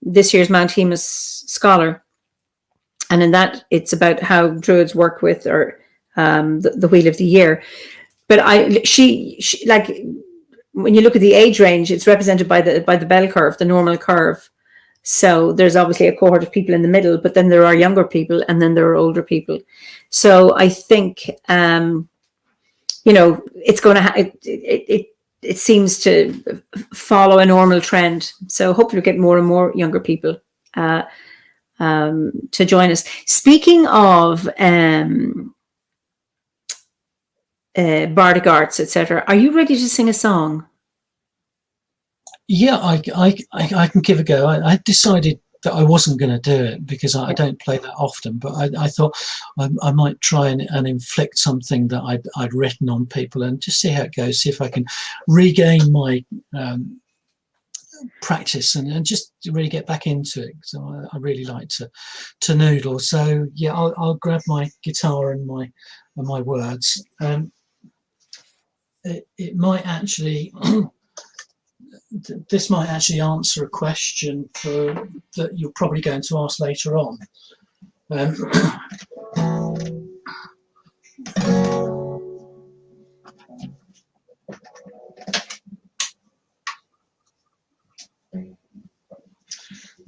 Speaker 1: this year's Mount Hemus Scholar. And in that, it's about how Druids work with the Wheel of the Year. But she like, when you look at the age range, it's represented by the bell curve, the normal curve. So there's obviously a cohort of people in the middle, but then there are younger people and then there are older people. So I think, it's going to, it seems to follow a normal trend. So hopefully we'll get more and more younger people to join us. Speaking of bardic arts, etc., are you ready to sing a song?
Speaker 2: Yeah, I can give a go. I decided that I wasn't going to do it because I don't play that often, but I thought I might try and inflict something that I'd written on people and just see how it goes, see if I can regain my practice and just really get back into it. So I really like to noodle. So yeah, I'll grab my guitar and my words. It might actually this might actually answer a question that you're probably going to ask later on.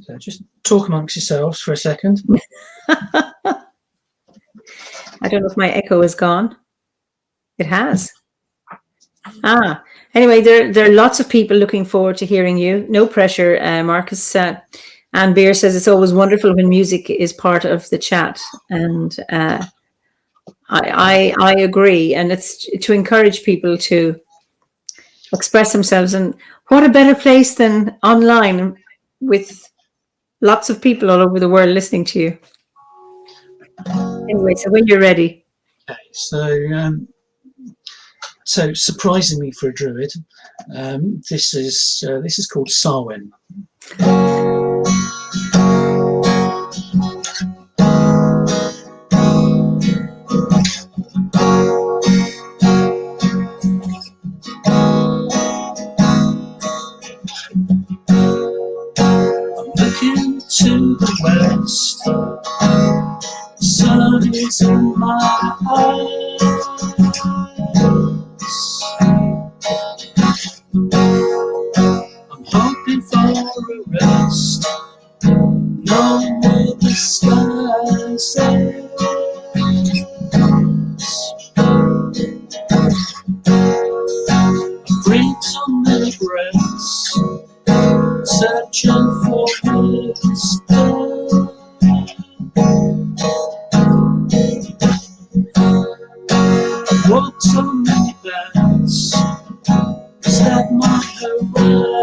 Speaker 2: So just talk amongst yourselves for a second.
Speaker 1: I don't know if my echo is gone. It has. Anyway, there are lots of people looking forward to hearing you. No pressure, Marcus. Anne Beer says it's always wonderful when music is part of the chat, and I agree. And it's to encourage people to express themselves. And what a better place than online with lots of people all over the world listening to you. Anyway, so when you're ready.
Speaker 2: Okay, so surprisingly for a druid, this is called Samhain. I'm looking to the west, the sun is in my eyes. I'm hoping for a rest, knowing where the sky sails. I breathe so many breaths, searching for wisdom. I've walked so many paths, is that my horizon?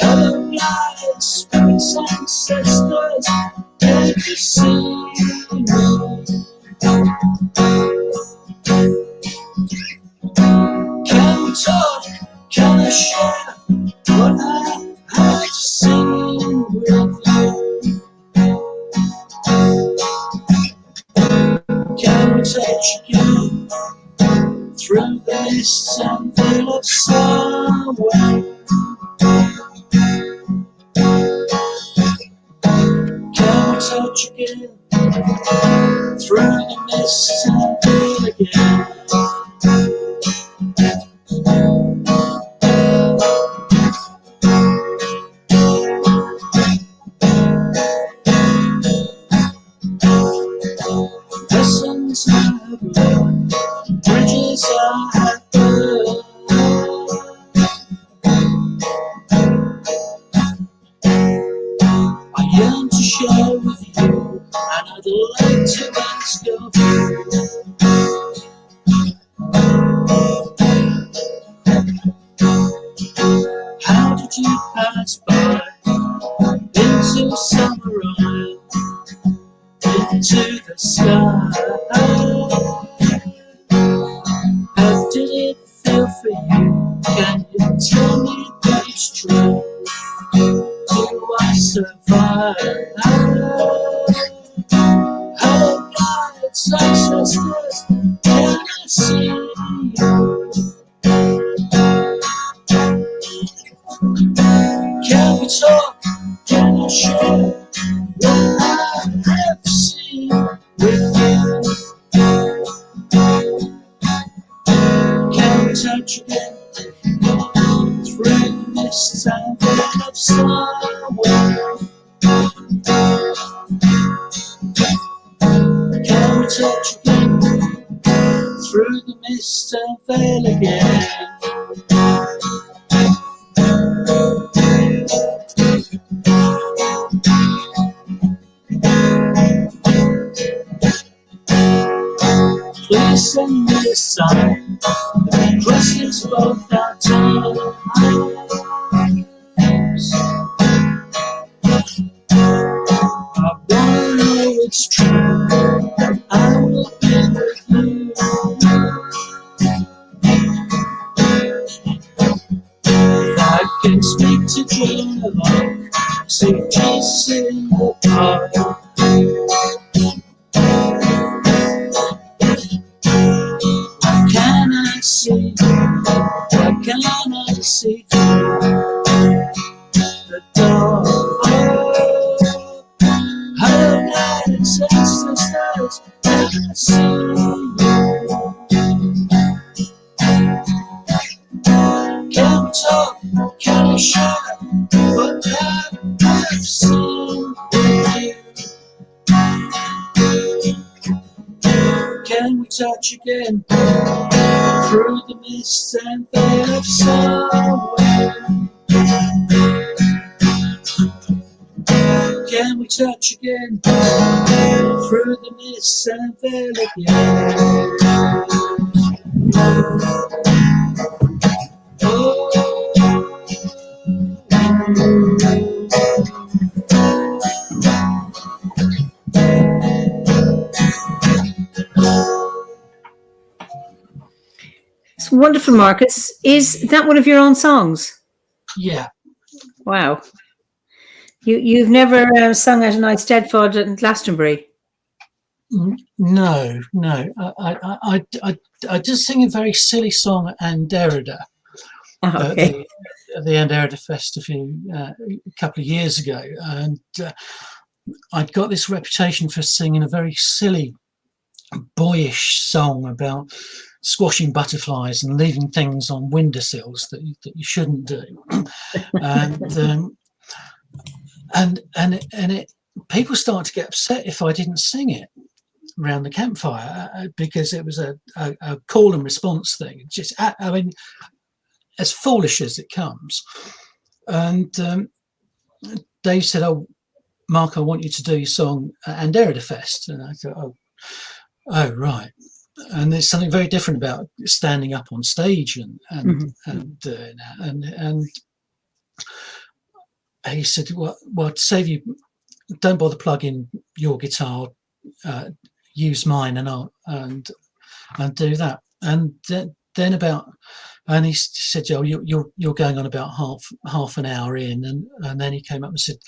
Speaker 2: Hello, light, spirits, ancestors, can you see me? Can we talk what I have seen with you. Can we touch again through this and veil of somewhere? Can we touch again through the mist and veil again? Lessons I have learned, bridges I have burned. I yearn to share with you, and I'd like to ask of you. How did you pass by into summer rain, into the sky? How did it feel for you? Can you tell me that it's true? Do I survive? Hello, guides, ancestors, can I see you? Can we talk? Can I share what I have seen with you? Can we touch again through the mist and veil of somewhere? Can we touch again through the mist and veil again? Please send me a sign that crosses both our times. I wanna know it's true, I will be with you. If I can speak to Joan of Arc, see Jesus in the park. Can I see? Why can I see through the door? Hello, guidance, ancestors, can I see you? Can we talk? Can I share what I've seen with you? Can we touch again through the mist and veil of somewhere? Can we touch again through the mist and veil again? Oh.
Speaker 1: It's wonderful, Marcus. Is that one of your own songs?
Speaker 2: Yeah.
Speaker 1: Wow. You've never sung at an Eisteddfod in Glastonbury?
Speaker 2: No. I just sing a very silly song at Anderida.
Speaker 1: Okay.
Speaker 2: The Anderida Festival a couple of years ago, and I'd got this reputation for singing a very silly, boyish song about squashing butterflies and leaving things on windowsills that you shouldn't do, and people started to get upset if I didn't sing it around the campfire because it was a call and response thing. Just, I mean, as foolish as it comes. And Dave said, "Oh, Mark, I want you to do your song at Anderida Fest." And I thought, oh, right. And there's something very different about standing up on stage and he said, well, to save you, don't bother plugging your guitar, use mine, and I'll do that. And then about And he said, "Oh, you're going on about half an hour in," and then he came up and said,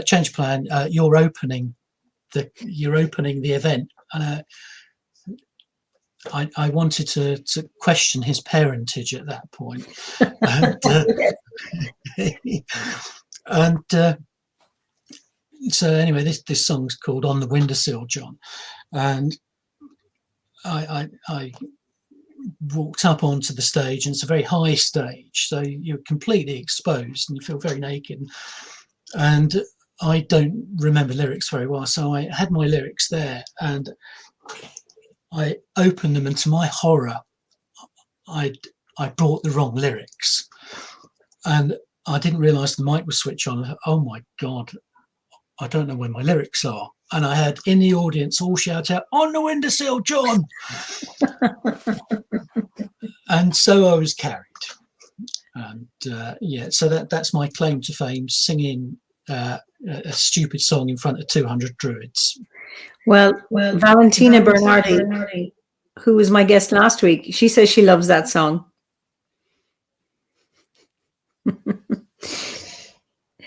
Speaker 2: "Change plan. You're opening the event." And I wanted to question his parentage at that point, and so anyway, this song's called "On the Windowsill, John," and I walked up onto the stage, and it's a very high stage, so you're completely exposed and you feel very naked. And I don't remember lyrics very well, so I had my lyrics there, and I opened them, and to my horror, I brought the wrong lyrics, and I didn't realise the mic was switched on. I thought, oh my God, I don't know where my lyrics are. And I had in the audience all shout out, "On the windowsill, John!" And so I was carried. And yeah, so that's my claim to fame, singing a stupid song in front of 200 druids.
Speaker 1: Well, Valentina Bernardi, who was my guest last week, she says she loves that song.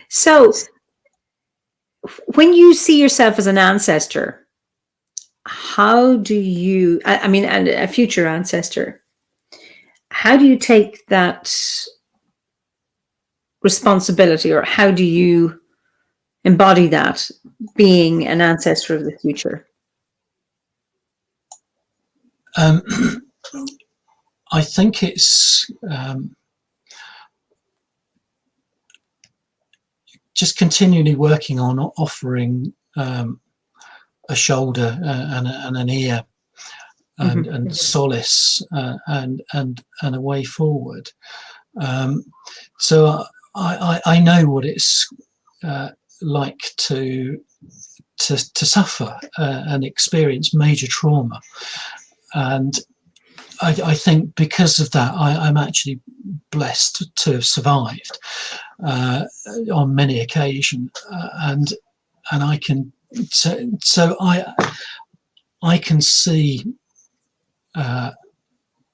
Speaker 1: So, when you see yourself as an ancestor, how do you, I mean, and a future ancestor, how do you take that responsibility, or how do you embody that, being an ancestor of the future?
Speaker 2: I think it's just continually working on offering a shoulder and an ear and solace and a way forward. So I know what it's like to suffer and experience major trauma, and I think because of that, I'm actually blessed to have survived on many occasions, and I can so I can see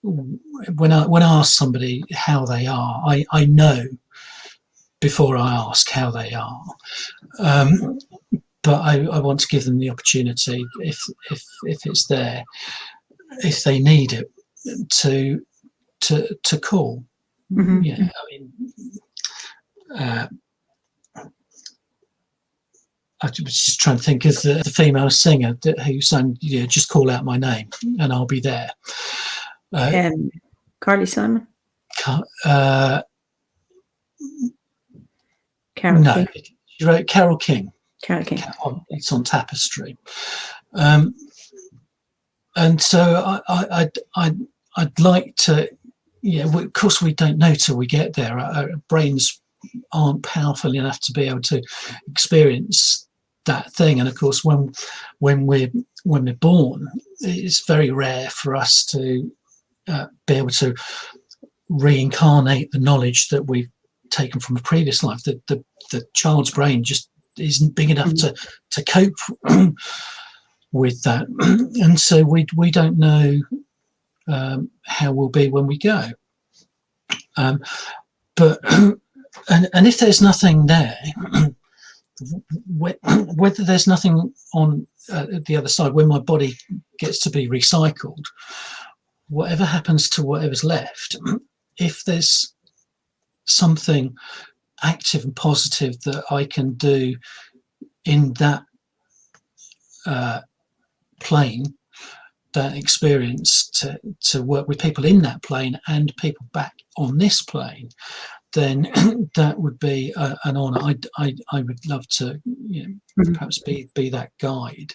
Speaker 2: when I ask somebody how they are, I know before I ask how they are, but I want to give them the opportunity, if it's there, if they need it, to call. Yeah, I mean, I was just trying to think of the female singer who sang, "Just call out my name and I'll be there."
Speaker 1: Carly Simon?
Speaker 2: No, she wrote Carole King.
Speaker 1: Carole King.
Speaker 2: It's on Tapestry. And so I'd like to, of course we don't know till we get there. Our brains aren't powerful enough to be able to experience that thing. And of course, when we're born, it's very rare for us to be able to reincarnate the knowledge that we've taken from a previous life. The child's brain just isn't big enough to cope with that, and so we don't know how we'll be when we go. But and if there's nothing there, whether there's nothing on the other side, when my body gets to be recycled, whatever happens to whatever's left, if there's something active and positive that I can do in that plane, that experience, to work with people in that plane and people back on this plane, then that would be an honor. I would love to perhaps be that guide.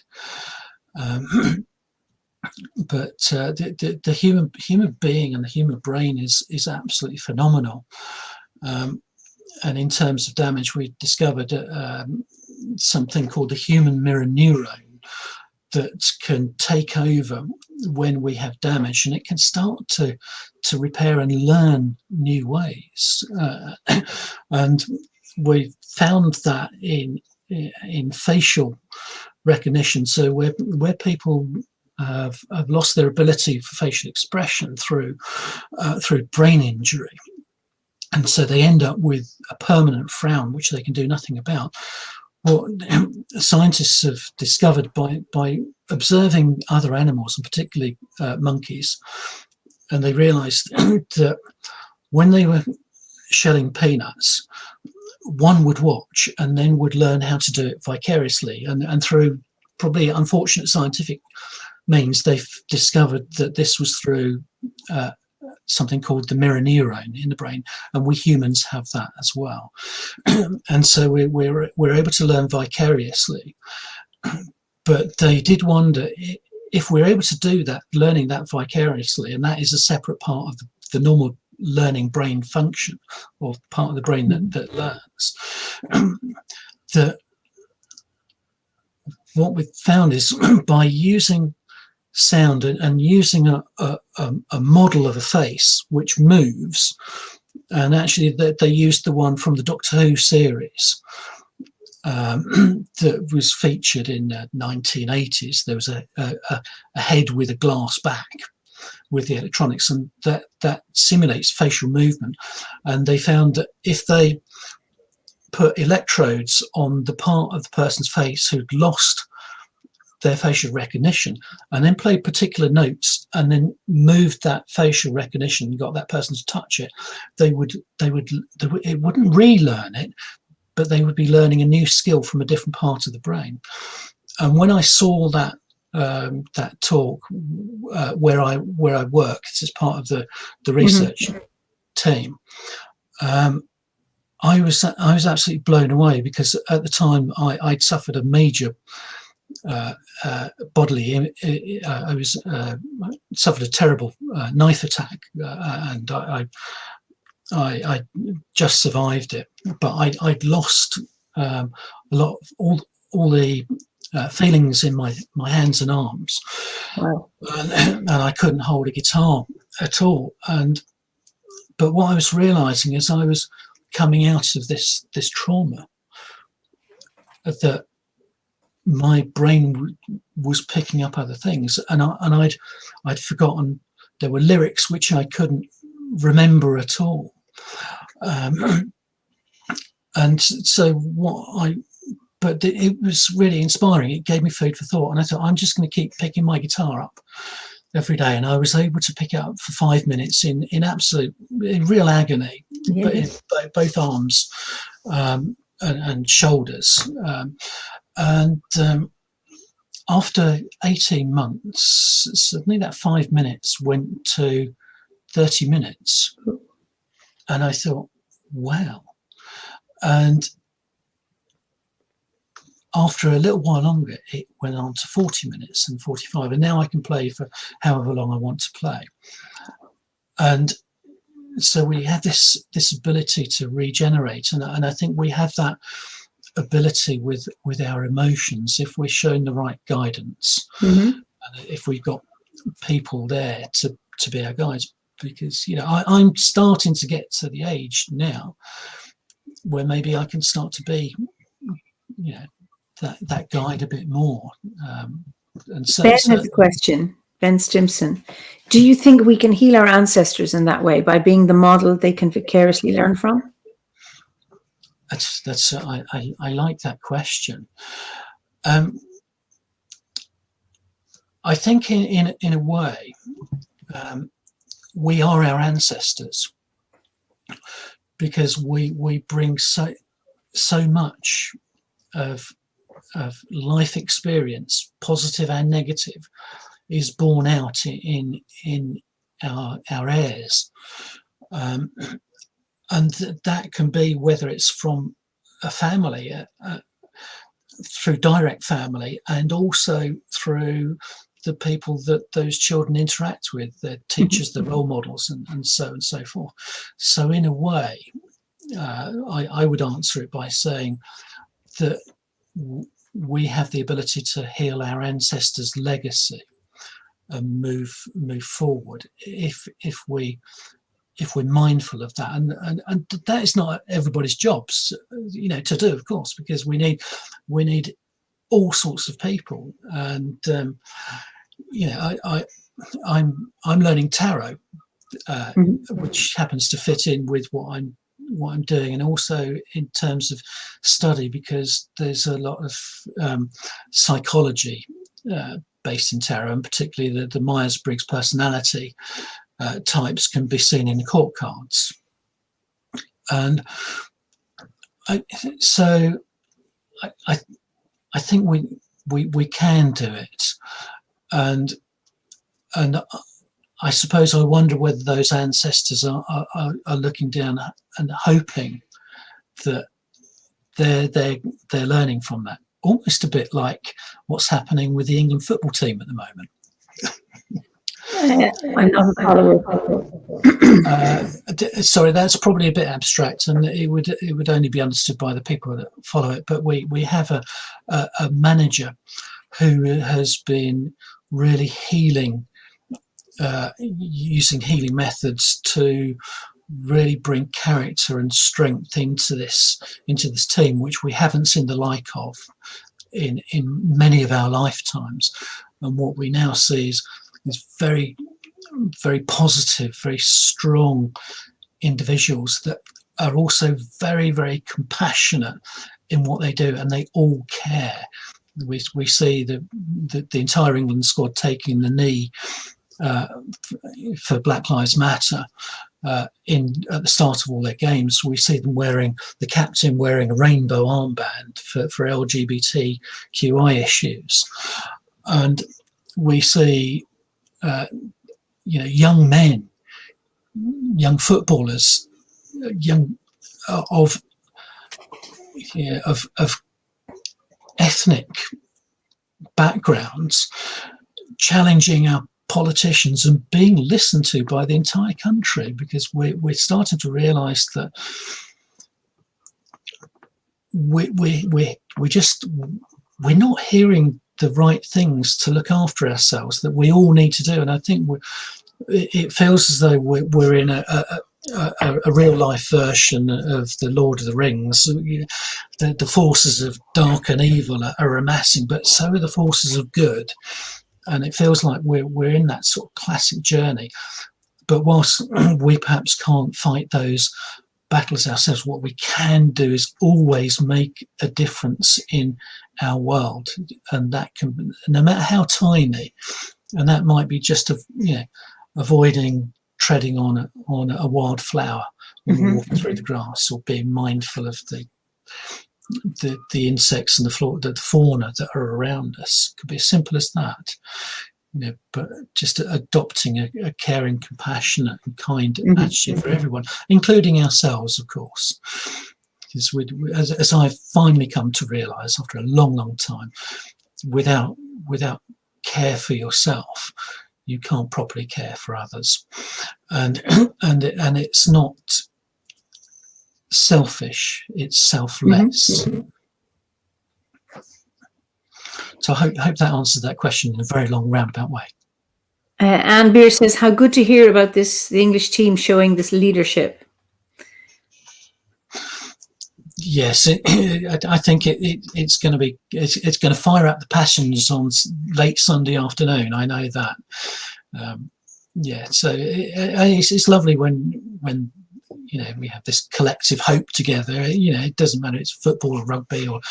Speaker 2: But the human being and the human brain is absolutely phenomenal. And in terms of damage, we discovered something called the human mirror neuron that can take over when we have damage, and it can start to repair and learn new ways. And we found that in facial recognition. So where people have lost their ability for facial expression through brain injury, and so they end up with a permanent frown which they can do nothing about. What scientists have discovered by observing other animals, and particularly monkeys, and they realized that when they were shelling peanuts, one would watch and then would learn how to do it vicariously, and through probably unfortunate scientific means, they've discovered that this was through something called the mirror neuron in the brain, and we humans have that as well. And so we're able to learn vicariously. But they did wonder if we're able to do that, learning that vicariously, and that is a separate part of the normal learning brain function, or part of the brain that learns, that what we've found is by using sound and using a model of a face which moves, and actually they used the one from the Doctor Who series that was featured in the 1980s. There was a head with a glass back with the electronics, and that simulates facial movement. And they found that if they put electrodes on the part of the person's face who'd lost their facial recognition, and then played particular notes, and then moved that facial recognition, got that person to touch it, it wouldn't relearn it, but they would be learning a new skill from a different part of the brain. And when I saw that talk where I work, as part of the research team, I was absolutely blown away, because at the time I'd suffered a major bodily. I suffered a terrible knife attack, and I just survived it. But I'd lost a lot of all the feelings in my hands and arms.
Speaker 1: Wow.
Speaker 2: And I couldn't hold a guitar at all. But what I was realizing as I was coming out of this trauma, that my brain was picking up other things, and I'd forgotten. There were lyrics which I couldn't remember at all, and so but it was really inspiring. It gave me food for thought, and I thought, I'm just going to keep picking my guitar up every day. And I was able to pick it up for 5 minutes in real agony, but in both arms and shoulders. And after 18 months, suddenly that 5 minutes went to 30 minutes. And I thought, wow. And after a little while longer, it went on to 40 minutes and 45. And now I can play for however long I want to play. And so we have this ability to regenerate. And I think we have that ability with our emotions if we're shown the right guidance, and if we've got people there to be our guides. Because I'm starting to get to the age now where maybe I can start to be that guide a bit more. And so,
Speaker 1: Ben has a question. Ben Stimson, do you think we can heal our ancestors in that way, by being the model they can vicariously learn from?
Speaker 2: That's I like that question. I think in a way, we are our ancestors, because we bring so much of life experience, positive and negative, is born out in our heirs. And that can be whether it's from a family, through direct family, and also through the people that those children interact with, their teachers, their role models, and so forth. So in a way, I would answer it by saying that we have the ability to heal our ancestors' legacy and move forward if we're mindful of that, and that is not everybody's jobs, to do, of course, because we need all sorts of people, and I'm learning tarot,
Speaker 1: Mhm.
Speaker 2: which happens to fit in with what I'm doing, and also in terms of study, because there's a lot of psychology based in tarot, and particularly the Myers-Briggs personality types can be seen in the court cards. And so I think we can do it, and I suppose I wonder whether those ancestors are looking down and hoping that they're learning from that. Almost a bit like what's happening with the England football team at the moment.
Speaker 1: I'm not a follower.
Speaker 2: Sorry, that's probably a bit abstract, and it would only be understood by the people that follow it. But we have a manager who has been really healing, using healing methods to really bring character and strength into this team, which we haven't seen the like of in many of our lifetimes. And what we now see is very, very positive, very strong individuals that are also very, very compassionate in what they do, and they all care. We see the entire England squad taking the knee for Black Lives Matter at the start of all their games. We see them the captain wearing a rainbow armband for LGBTQI issues, and we see young men, young footballers, of ethnic backgrounds challenging our politicians and being listened to by the entire country, because we're starting to realise that we're not hearing the right things to look after ourselves that we all need to do. And I think it feels as though we're in a real life version of the Lord of the Rings. The forces of dark and evil are amassing, but so are the forces of good. And it feels like we're in that sort of classic journey. But whilst we perhaps can't fight those battles ourselves, what we can do is always make a difference in our world, and that can, no matter how tiny, and that might be just avoiding treading on a wildflower when we're walking through the grass, or being mindful of the insects and the fauna that are around us. It could be as simple as that, but just adopting a caring, compassionate and kind attitude for everyone, including ourselves, of course. Because as I've finally come to realise after a long time, without care for yourself, you can't properly care for others, and it's not selfish, it's selfless. So I hope that answers that question in a very long roundabout way.
Speaker 1: Anne Beer says, how good to hear about the English team showing this leadership.
Speaker 2: Yes, I think it's going to fire up the passions on late Sunday afternoon. I know that. So it's lovely when we have this collective hope together. It doesn't matter it's football or rugby or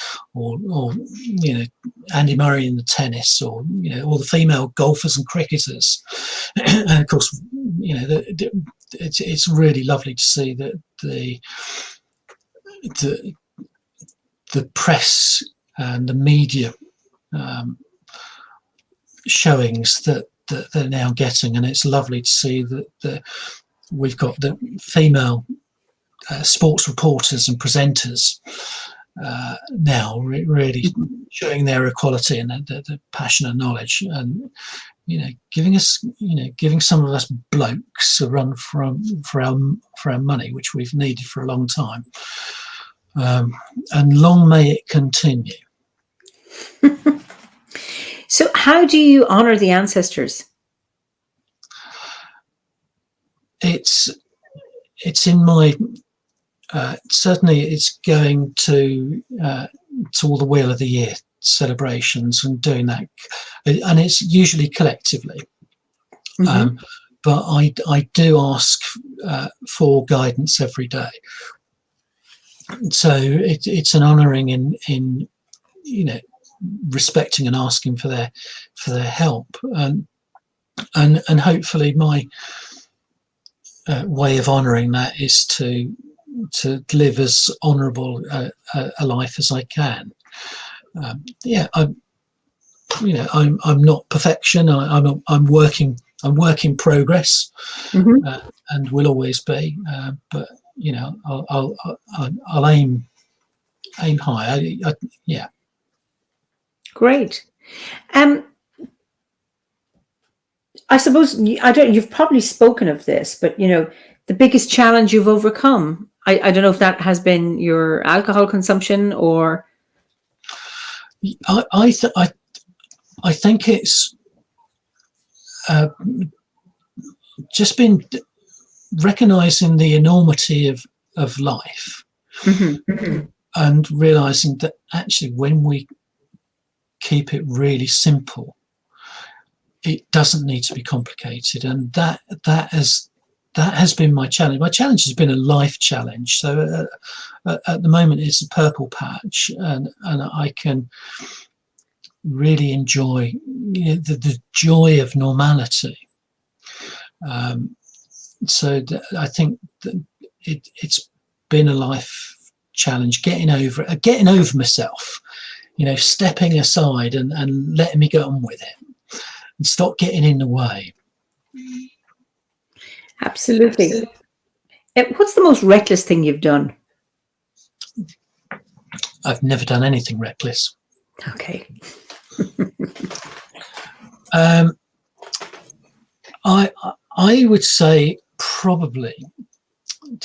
Speaker 2: Andy Murray in the tennis, or all the female golfers and cricketers. And of course, it's really lovely to see that the press and the media showings that they're now getting, and it's lovely to see that we've got the female sports reporters and presenters now really showing their equality and the passion and knowledge, and giving some of us blokes a run for our money, which we've needed for a long time. And long may it continue.
Speaker 1: So how do you honour the ancestors?
Speaker 2: It's in my certainly it's going to all the Wheel of the Year celebrations and doing that, and it's usually collectively. But I do ask for guidance every day. So it's an honouring in respecting and asking for their help, and hopefully my way of honouring that is to live as honourable a life as I can. I'm not perfection. I'm work in progress, and will always be. But I'll aim high. Yeah.
Speaker 1: Great. I suppose you've probably spoken of this, but the biggest challenge you've overcome. I don't know if that has been your alcohol consumption or.
Speaker 2: I think it's just been recognizing the enormity of life, and realizing that actually when we keep it really simple, it doesn't need to be complicated, and that has been my challenge. My challenge has been a life challenge. So at the moment it's a purple patch, and I can really enjoy the joy of normality. So I think that it's been a life challenge, getting over myself, stepping aside and letting me get on with it and stop getting in the way.
Speaker 1: Absolutely. What's the most reckless thing you've done?
Speaker 2: I've never done anything reckless.
Speaker 1: Okay.
Speaker 2: I would say probably.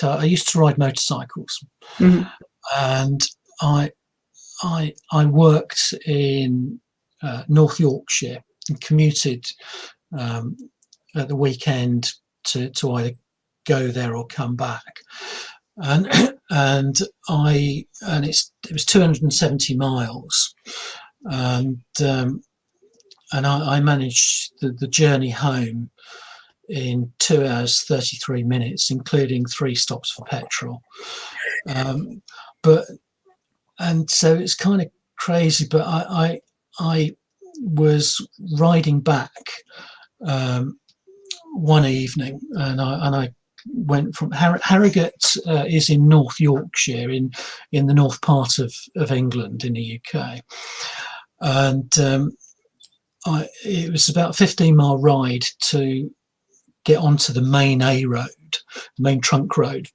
Speaker 2: I used to ride motorcycles, and I worked in North Yorkshire and commuted at the weekend to either go there or come back, and it was 270 miles, and I managed the journey home in 2 hours 33 minutes, including 3 stops for petrol. And so it's kind of crazy, but I was riding back one evening, and I went from Harrogate is in North Yorkshire, in the north part of England in the UK, and it was about a 15-mile ride to get onto the main A road, main trunk road,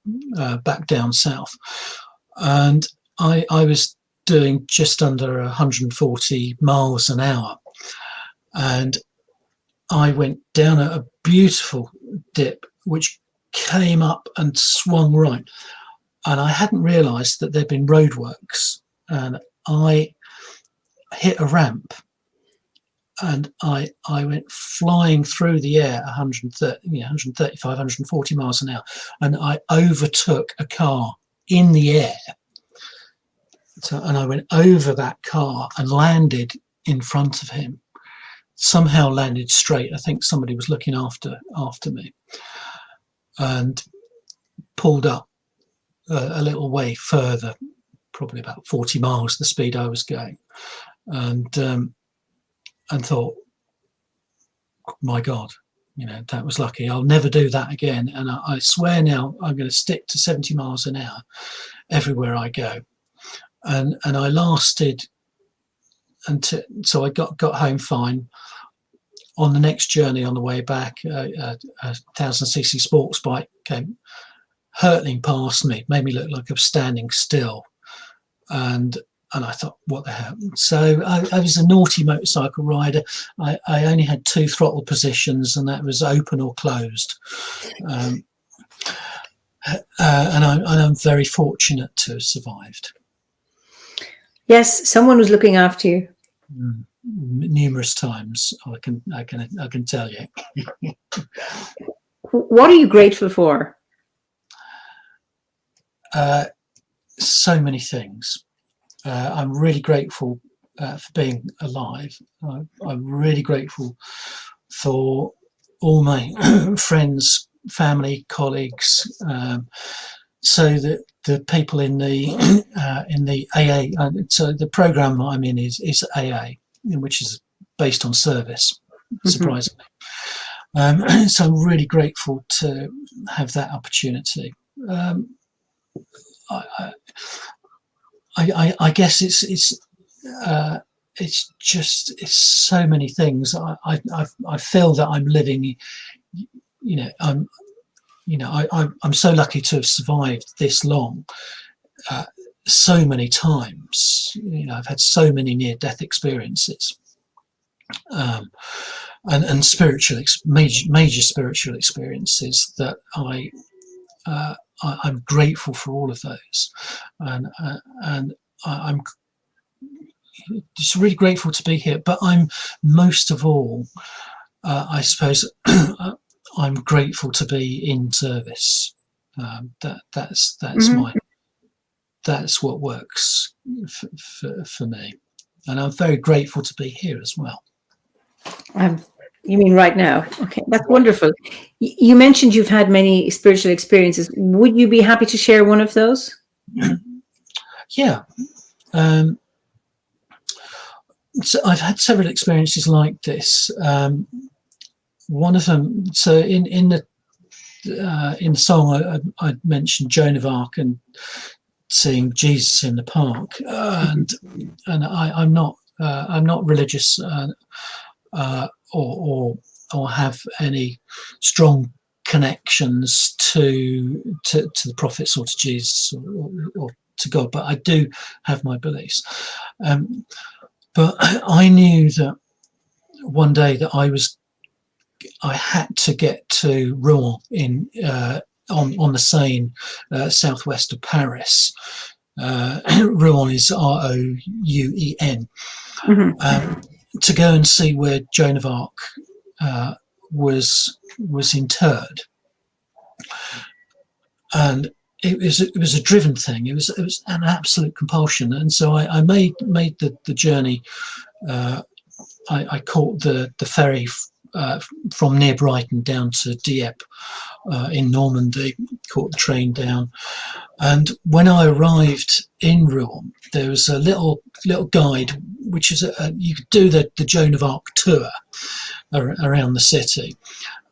Speaker 2: back down south, and I was doing just under 140 miles an hour, and I went down a beautiful dip which came up and swung right, and I hadn't realised that there'd been roadworks, and I hit a ramp, and I went flying through the air 135, 140 miles an hour, and I overtook a car in the air. And I went over that car and landed in front of him. Somehow landed straight. I think somebody was looking after me, and pulled up a little way further, probably about 40 miles the speed I was going, and thought, my God, that was lucky. I'll never do that again. And I swear now I'm going to stick to 70 miles an hour everywhere I go. And I lasted until, so I got home fine. On the next journey on the way back, a 1000cc sports bike came hurtling past me, made me look like I was standing still. And I thought, what the hell? So I was a naughty motorcycle rider. I only had 2 throttle positions, and that was open or closed. And I'm very fortunate to have survived.
Speaker 1: Yes, someone was looking after you.
Speaker 2: Numerous times, I can tell you.
Speaker 1: What are you grateful for?
Speaker 2: So many things. I'm really grateful for being alive. I'm really grateful for all my friends, family, colleagues. So that the people in the AA, so the program I'm in is AA, which is based on service, surprisingly. So I'm really grateful to have that opportunity. I guess it's so many things. I feel that I'm living, I'm so lucky to have survived this long, so many times. I've had so many near-death experiences, and spiritual, major spiritual experiences that I'm grateful for all of those, and I'm just really grateful to be here. But I'm most of all, I suppose, I'm grateful to be in service. That's what works for me, and I'm very grateful to be here as well.
Speaker 1: You mean right now? Okay, that's wonderful. You mentioned you've had many spiritual experiences. Would you be happy to share one of those?
Speaker 2: Yeah. So I've had several experiences like this. One of them, so in the song I mentioned Joan of Arc and seeing Jesus in the park, and I'm not religious or have any strong connections to the prophets or to Jesus or to God, but I do have my beliefs. But I knew that one day that I had to get to Rouen on the Seine, southwest of Paris. Rouen is Rouen, to go and see where Joan of Arc was interred, and it was a driven thing. It was an absolute compulsion, and so I made the journey. I caught the ferry from near Brighton down to Dieppe in Normandy, caught the train down, and when I arrived in Rouen, there was a little guide, which is you could do the Joan of Arc tour around the city,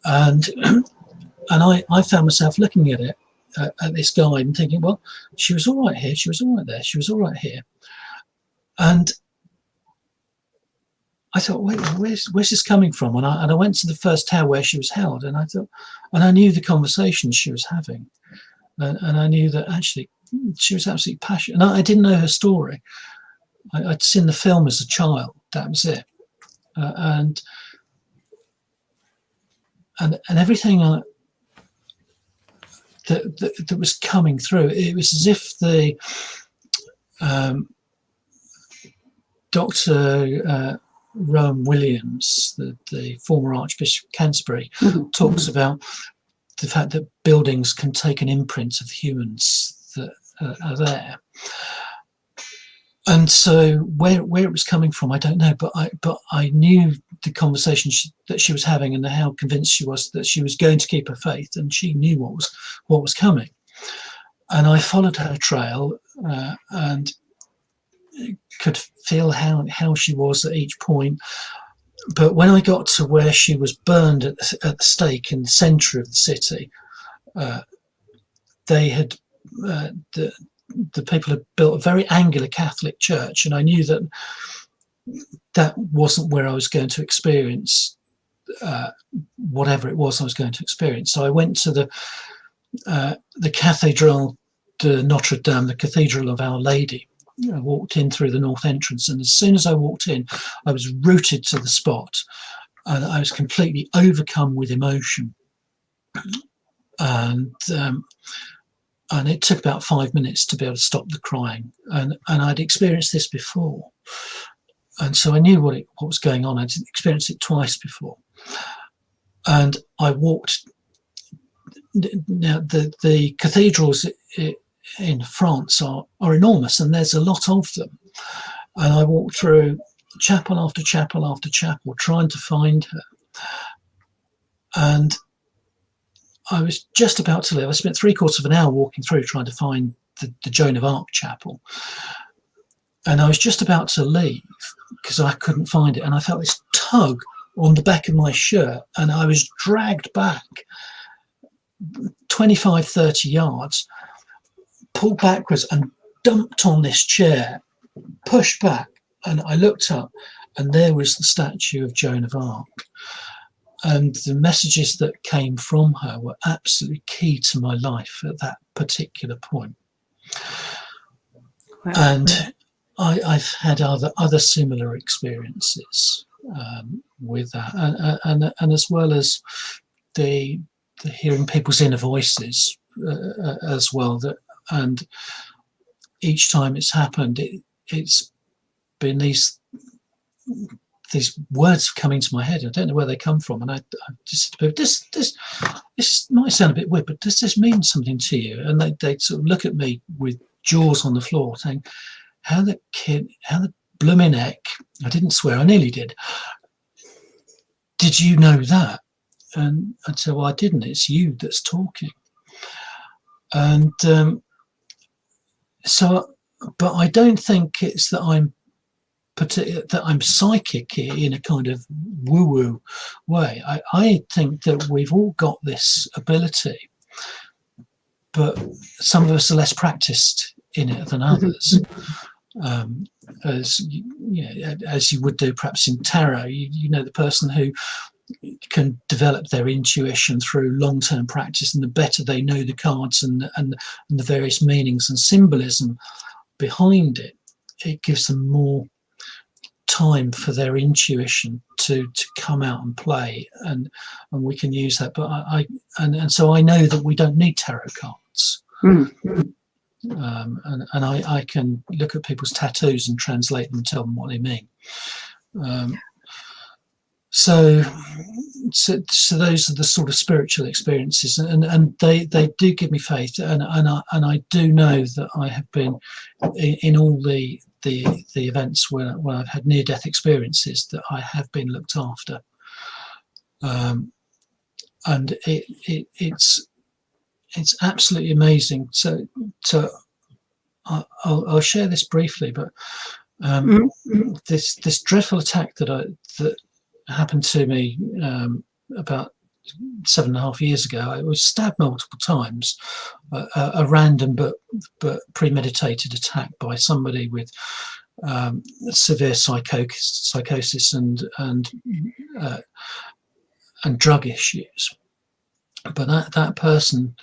Speaker 2: and I found myself looking at it, at this guide, and thinking, well, she was all right here, she was all right there, she was all right here, and I thought, wait, where's this coming from? And I went to the first tower where she was held, and I thought, and I knew the conversations she was having, and I knew that actually she was absolutely passionate. And I didn't know her story. I'd seen the film as a child. That was it, and everything that was coming through. It was as if the Dr. Rowan Williams, the former Archbishop of Canterbury, talks about the fact that buildings can take an imprint of humans that are there. And so where it was coming from, I don't know, but I knew the conversation that she was having, and how convinced she was that she was going to keep her faith, and she knew what was coming. And I followed her trail, and could feel how she was at each point. But when I got to where she was burned at the stake in the centre of the city, they had the people had built a very angular Catholic church, and I knew that wasn't where I was going to experience whatever it was I was going to experience. So I went to the Cathedral de Notre Dame, the Cathedral of Our Lady. I walked in through the north entrance, and as soon as I walked in, I was rooted to the spot, and I was completely overcome with emotion. And it took about 5 minutes to be able to stop the crying, and I'd experienced this before, and so I knew what was going on. I'd experienced it twice before, and I walked. Now the cathedrals in France are enormous, and there's a lot of them, And I walked through chapel after chapel after chapel trying to find her. And I was just about to leave. I spent 3/4 of an hour walking through trying to find the Joan of Arc chapel. And I was just about to leave because I couldn't find it. And I felt this tug on the back of my shirt, and I was dragged back 25, 30 yards, pulled backwards and dumped on this chair, pushed back. And I looked up, and there was the statue of Joan of Arc. And the messages that came from her were absolutely key to my life at that particular point.
Speaker 1: Wow.
Speaker 2: And I've had other similar experiences with that, and as well as the hearing people's inner voices as well. And each time it's happened, it's been these words coming to my head. I don't know where they come from, and I just this might sound a bit weird, but does this mean something to you? And they sort of look at me with jaws on the floor, saying, "How the blooming heck!" I didn't swear, I nearly did. "Did you know that?" And I'd say, "Well, I didn't. It's you that's talking." And so, but I don't think it's that I'm psychic in a kind of woo-woo way. I think that we've all got this ability, but some of us are less practiced in it than others. As you would do perhaps in tarot, you know, the person who can develop their intuition through long-term practice, and the better they know the cards and the various meanings and symbolism behind it, it gives them more time for their intuition to come out and play, and we can use that. But so I know that we don't need tarot cards. And I can look at people's tattoos and translate them and tell them what they mean. So those are the sort of spiritual experiences, and they do give me faith, and I do know that I have been in all the events where I've had near-death experiences, that I have been looked after, and it's absolutely amazing. So I'll share this briefly, but this dreadful attack that happened to me about 7.5 years ago. I was stabbed multiple times, a random but premeditated attack by somebody with severe psychosis and drug issues. But that person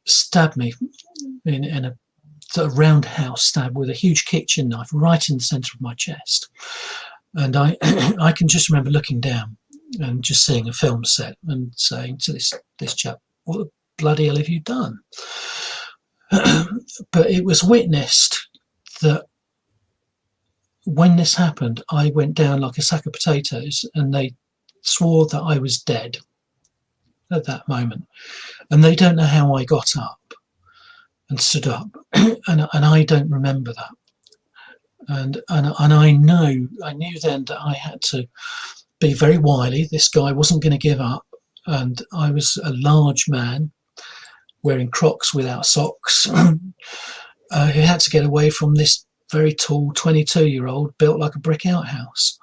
Speaker 2: stabbed me in a sort of roundhouse stab with a huge kitchen knife right in the centre of my chest. And I can just remember looking down and just seeing a film set and saying to this chap, "What the bloody hell have you done?" But it was witnessed that when this happened, I went down like a sack of potatoes, and they swore that I was dead at that moment. And they don't know how I got up and stood up, and I don't remember that. And I knew then that I had to be very wily. This guy wasn't going to give up, and I was a large man wearing Crocs without socks who had to get away from this very tall 22-year-old built like a brick outhouse.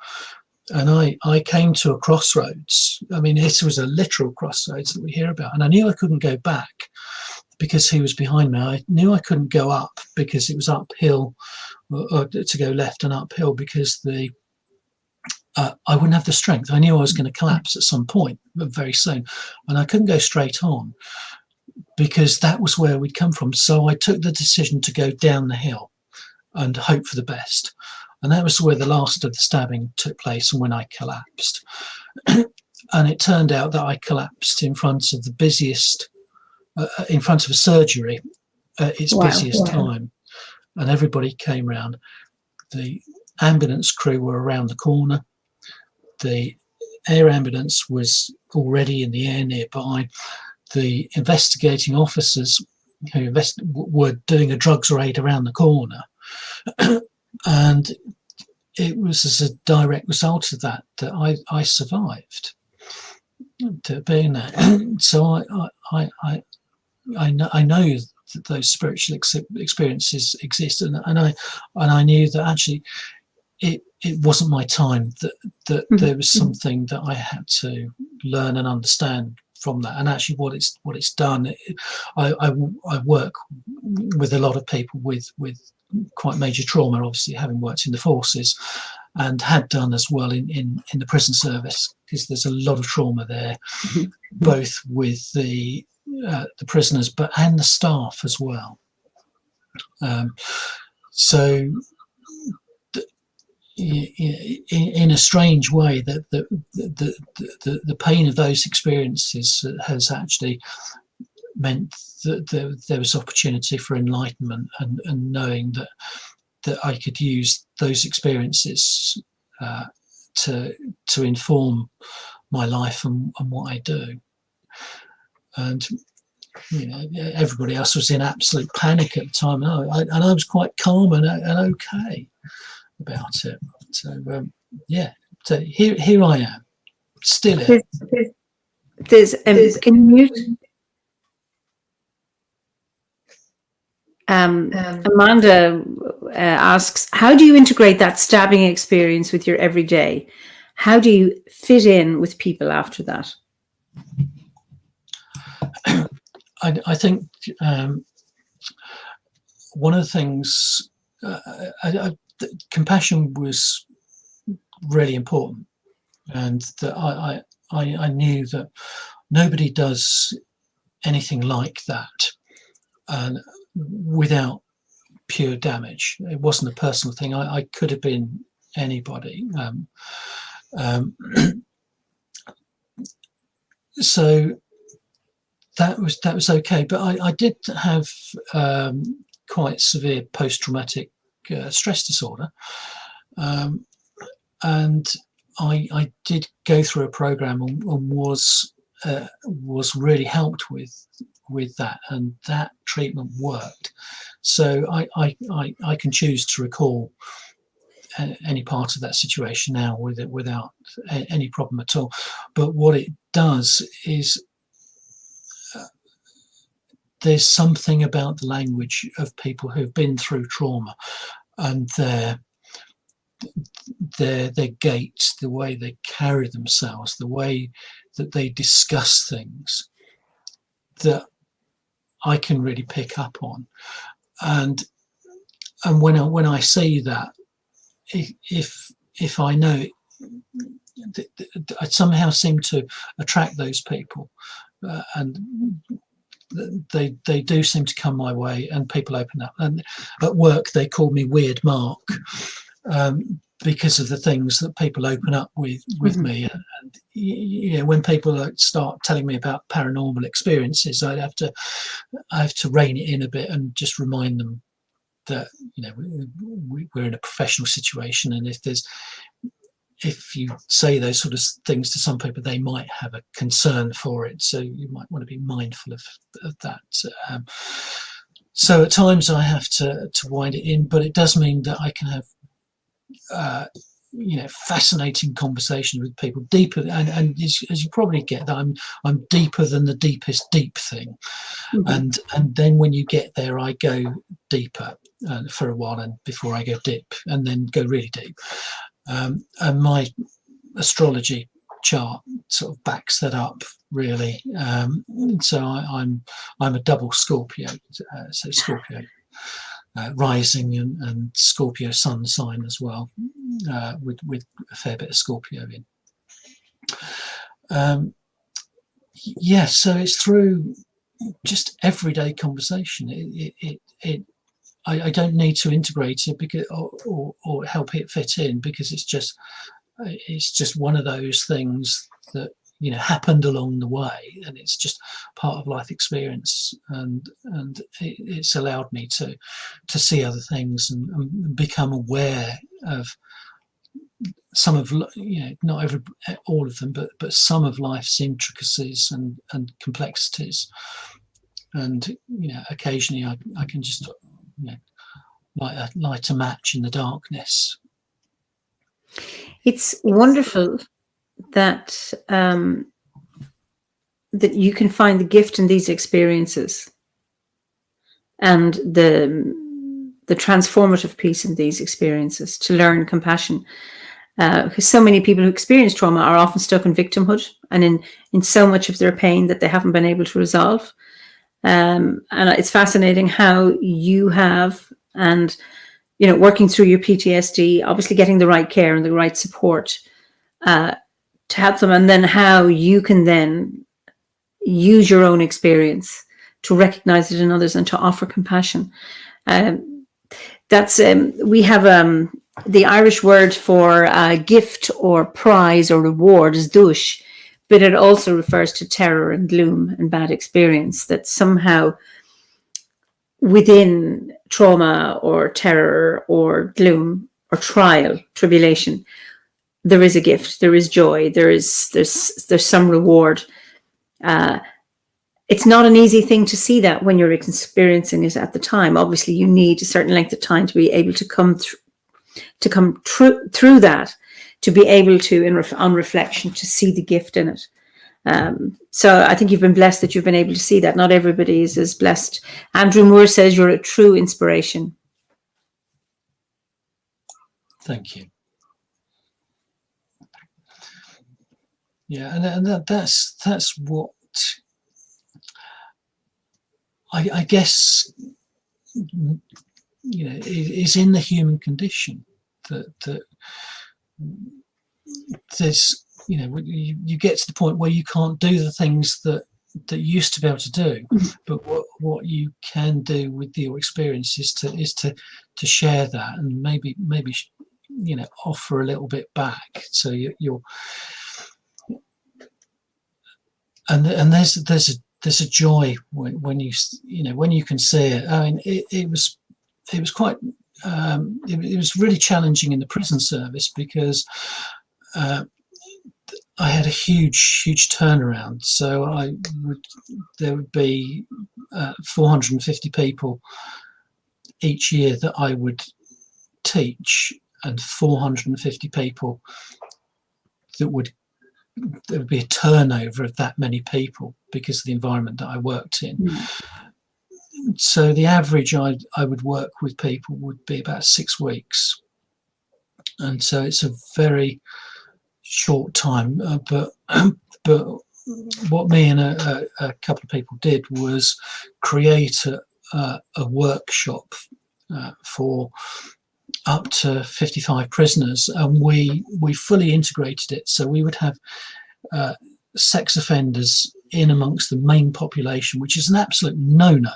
Speaker 2: And I came to a crossroads. I mean, this was a literal crossroads that we hear about, and I knew I couldn't go back because he was behind me. I knew I couldn't go up because it was uphill, or to go left and uphill, because I wouldn't have the strength. I knew I was going to collapse at some point very soon, and I couldn't go straight on because that was where we'd come from. So I took the decision to go down the hill and hope for the best. And that was where the last of the stabbing took place, and when I collapsed. And it turned out that I collapsed in front of the busiest, in front of a surgery at its busiest time. And everybody came round. The ambulance crew were around the corner. The air ambulance was already in the air nearby. The investigating officers who were doing a drugs raid around the corner. And it was as a direct result of that that I survived to being there. So I know that those spiritual experiences exist, and I knew that actually it wasn't my time, that there was something that I had to learn and understand from that. And actually what it's done, I work with a lot of people with quite major trauma, obviously having worked in the forces and had done as well in the prison service, because there's a lot of trauma there, both with the prisoners and the staff as well. So in a strange way, that the pain of those experiences has actually meant that there was opportunity for enlightenment, and knowing that I could use those experiences to inform my life and what I do. And everybody else was in absolute panic at the time, and I was quite calm and okay about it. So yeah, so here I am, still here.
Speaker 1: Can you mute? Amanda asks, how do you integrate that stabbing experience with your everyday? How do you fit in with people after that?
Speaker 2: I think one of the things, compassion was really important, and that I knew that nobody does anything like that without pure damage. It wasn't a personal thing. I could have been anybody. So that was okay, but I did have quite severe post-traumatic stress disorder, and I did go through a program and was really helped with that, and that treatment worked. So I can choose to recall any part of that situation now without any problem at all. But what it does is there's something about the language of people who've been through trauma, and their gait, the way they carry themselves, the way that they discuss things, that I can really pick up on. And when I see that, if I know it, I somehow seem to attract those people, and they do seem to come my way, and people open up. And at work they call me Weird Mark, because of the things that people open up with me. And when people start telling me about paranormal experiences, I have to rein it in a bit and just remind them that we're in a professional situation, and if you say those sort of things to some people, they might have a concern for it. So you might want to be mindful of that. So at times I have to wind it in, but it does mean that I can have fascinating conversation with people, deeper, and as you probably get, that I'm deeper than the deepest deep thing. And then when you get there, I go deeper for a while, and before I go deep, and then go really deep. And my astrology chart sort of backs that up, really. So I'm a double Scorpio, so Scorpio rising and Scorpio sun sign as well, with a fair bit of Scorpio in. So it's through just everyday conversation. I don't need to integrate it because or help it fit in, because it's just one of those things that happened along the way, and it's just part of life experience, and it's allowed me to see other things and become aware of some of, not all of them, but some of life's intricacies and complexities. And occasionally I can just light a match in the darkness.
Speaker 1: It's wonderful that that you can find the gift in these experiences and the transformative piece in these experiences to learn compassion. Because so many people who experience trauma are often stuck in victimhood and in so much of their pain that they haven't been able to resolve. And it's fascinating how you have, and working through your PTSD, obviously getting the right care and the right support to help them, and then how you can then use your own experience to recognize it in others and to offer compassion. That's we have the Irish word for gift or prize or reward is dush, but it also refers to terror and gloom and bad experience, that somehow within trauma or terror or gloom or trial, tribulation, there is a gift, there is joy, there's some reward. It's not an easy thing to see that when you're experiencing it at the time. Obviously, you need a certain length of time to be able to come through that, to be able to, on reflection, to see the gift in it. So I think you've been blessed that you've been able to see that. Not everybody is as blessed. Andrew Moore says you're a true inspiration.
Speaker 2: Thank you. Yeah, and that's what I guess is in the human condition, that there's you get to the point where you can't do the things that you used to be able to do, but what you can do with your experience is to share that, and maybe offer a little bit back. So you're and there's a joy when you can see it. I mean, it was quite it was really challenging in the prison service, because I had a huge turnaround. So there would be 450 people each year that I would teach, and 450 people there would be a turnover of that many people because of the environment that I worked in. So the average I would work with people would be about 6 weeks, and so it's a very short time. But what me and a couple of people did was create a workshop for up to 55 prisoners, and we fully integrated it. So we would have sex offenders in amongst the main population, which is an absolute no-no.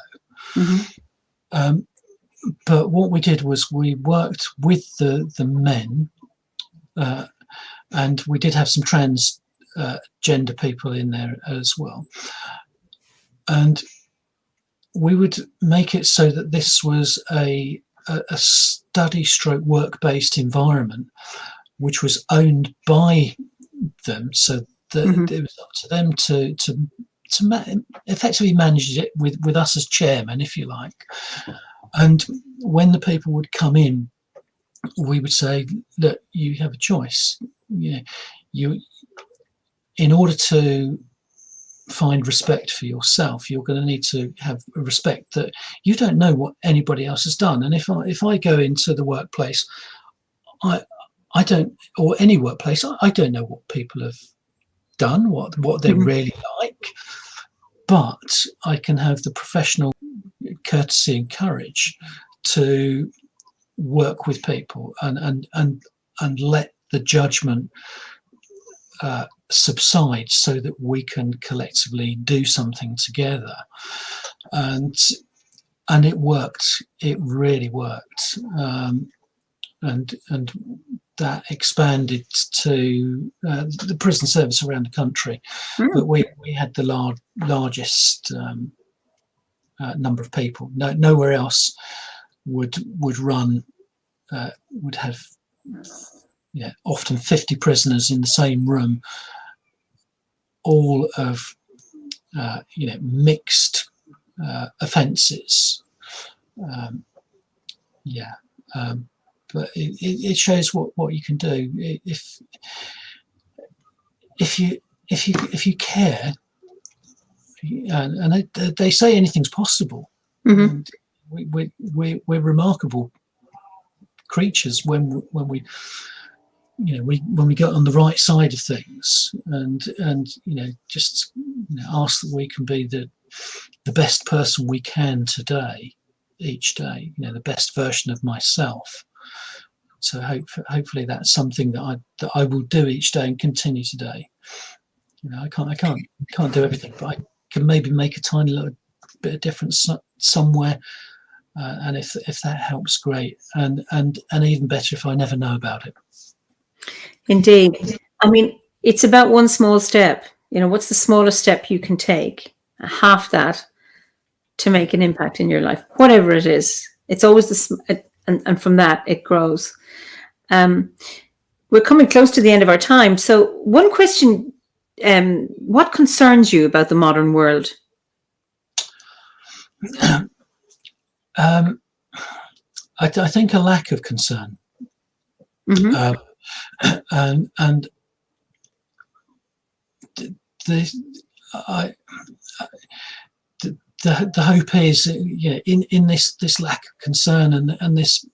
Speaker 2: But what we did was we worked with the men, and we did have some gender people in there as well, and we would make it so that this was a study stroke work-based environment which was owned by them, so that it was up to them to effectively manage it with us as chairman, if you like. And when the people would come in, we would say, look, you have a choice. You in order to find respect for yourself, you're going to need to have a respect that you don't know what anybody else has done. And if I go into the workplace, I don't, or any workplace, I don't know what people have done, what they're really like, but I can have the professional courtesy and courage to work with people and let the judgment subside, so that we can collectively do something together. And it worked. It really worked. And that expanded to the prison service around the country. But we had the largest number of people. Nowhere else would run would have often 50 prisoners in the same room, all of mixed offences, yeah. But it shows what you can do if you care, and they say anything's possible.
Speaker 1: Mm-hmm.
Speaker 2: And we're remarkable creatures when we when we get on the right side of things, and just ask that we can be the best person we can today, each day, the best version of myself. So hopefully that's something that I will do each day and continue today. I can't do everything, but I can maybe make a tiny little bit of difference somewhere, and if that helps, great. And even better if I never know about it.
Speaker 1: Indeed. I mean, it's about one small step. What's the smallest step you can take? Half that to make an impact in your life, whatever it is. It's always and from that it grows. We're coming close to the end of our time. So one question, what concerns you about the modern world?
Speaker 2: I think a lack of concern.
Speaker 1: Mm-hmm.
Speaker 2: And the hope is, in this lack of concern and this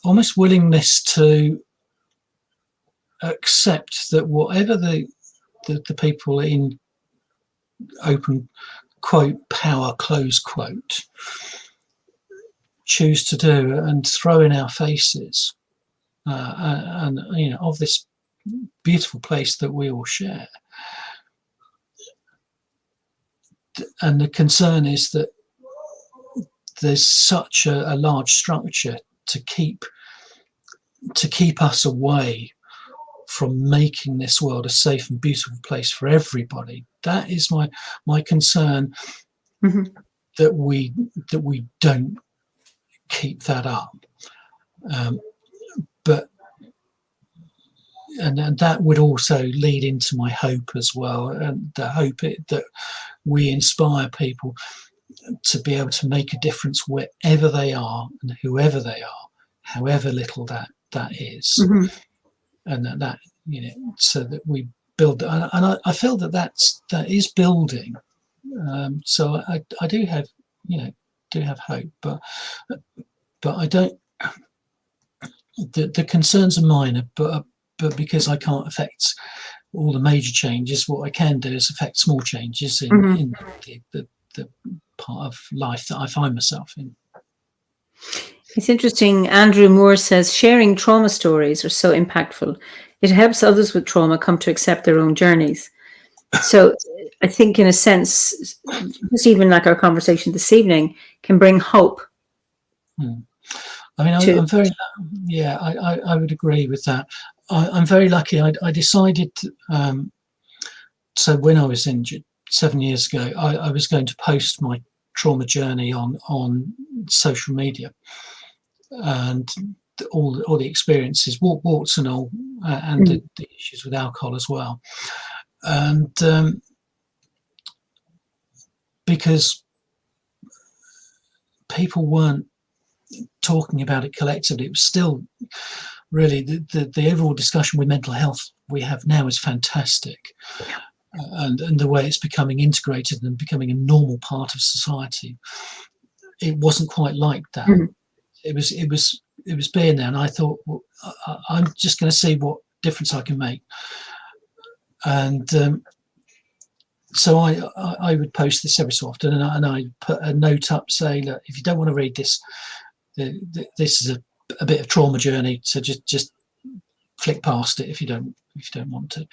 Speaker 2: almost willingness to accept that whatever the people in open quote power close quote choose to do and throw in our faces, and of this beautiful place that we all share. And the concern is that there's such a large structure to keep us away from making this world a safe and beautiful place for everybody. That is my concern.
Speaker 1: Mm-hmm.
Speaker 2: that we don't keep that up. But that would also lead into my hope as well, and the hope that we inspire people to be able to make a difference wherever they are and whoever they are, however little that is.
Speaker 1: Mm-hmm.
Speaker 2: And that so that we build, and I feel that is building. So I do have hope, but I don't. The concerns are minor, but because I can't affect all the major changes, what I can do is affect small changes in,
Speaker 1: Mm-hmm.
Speaker 2: in the part of life that I find myself in.
Speaker 1: It's interesting. Andrew Moore says sharing trauma stories are so impactful. It helps others with trauma come to accept their own journeys. So I think, in a sense, just even like our conversation this evening can bring hope.
Speaker 2: I mean, I'm very, I would agree with that. I'm very lucky. I decided, so when I was injured 7 years ago, I was going to post my trauma journey on social media, and all the experiences, warts and all, and the issues with alcohol as well. And because people weren't talking about it collectively, it was still really the overall discussion with mental health we have now is fantastic, and the way it's becoming integrated and becoming a normal part of society. It wasn't quite like that.
Speaker 1: Mm-hmm.
Speaker 2: It was being there, and I thought, well, I'm just going to see what difference I can make. And so I would post this every so often, and I put a note up saying, look, if you don't want to read this, this is a bit of trauma journey, so just flick past it if you don't want to.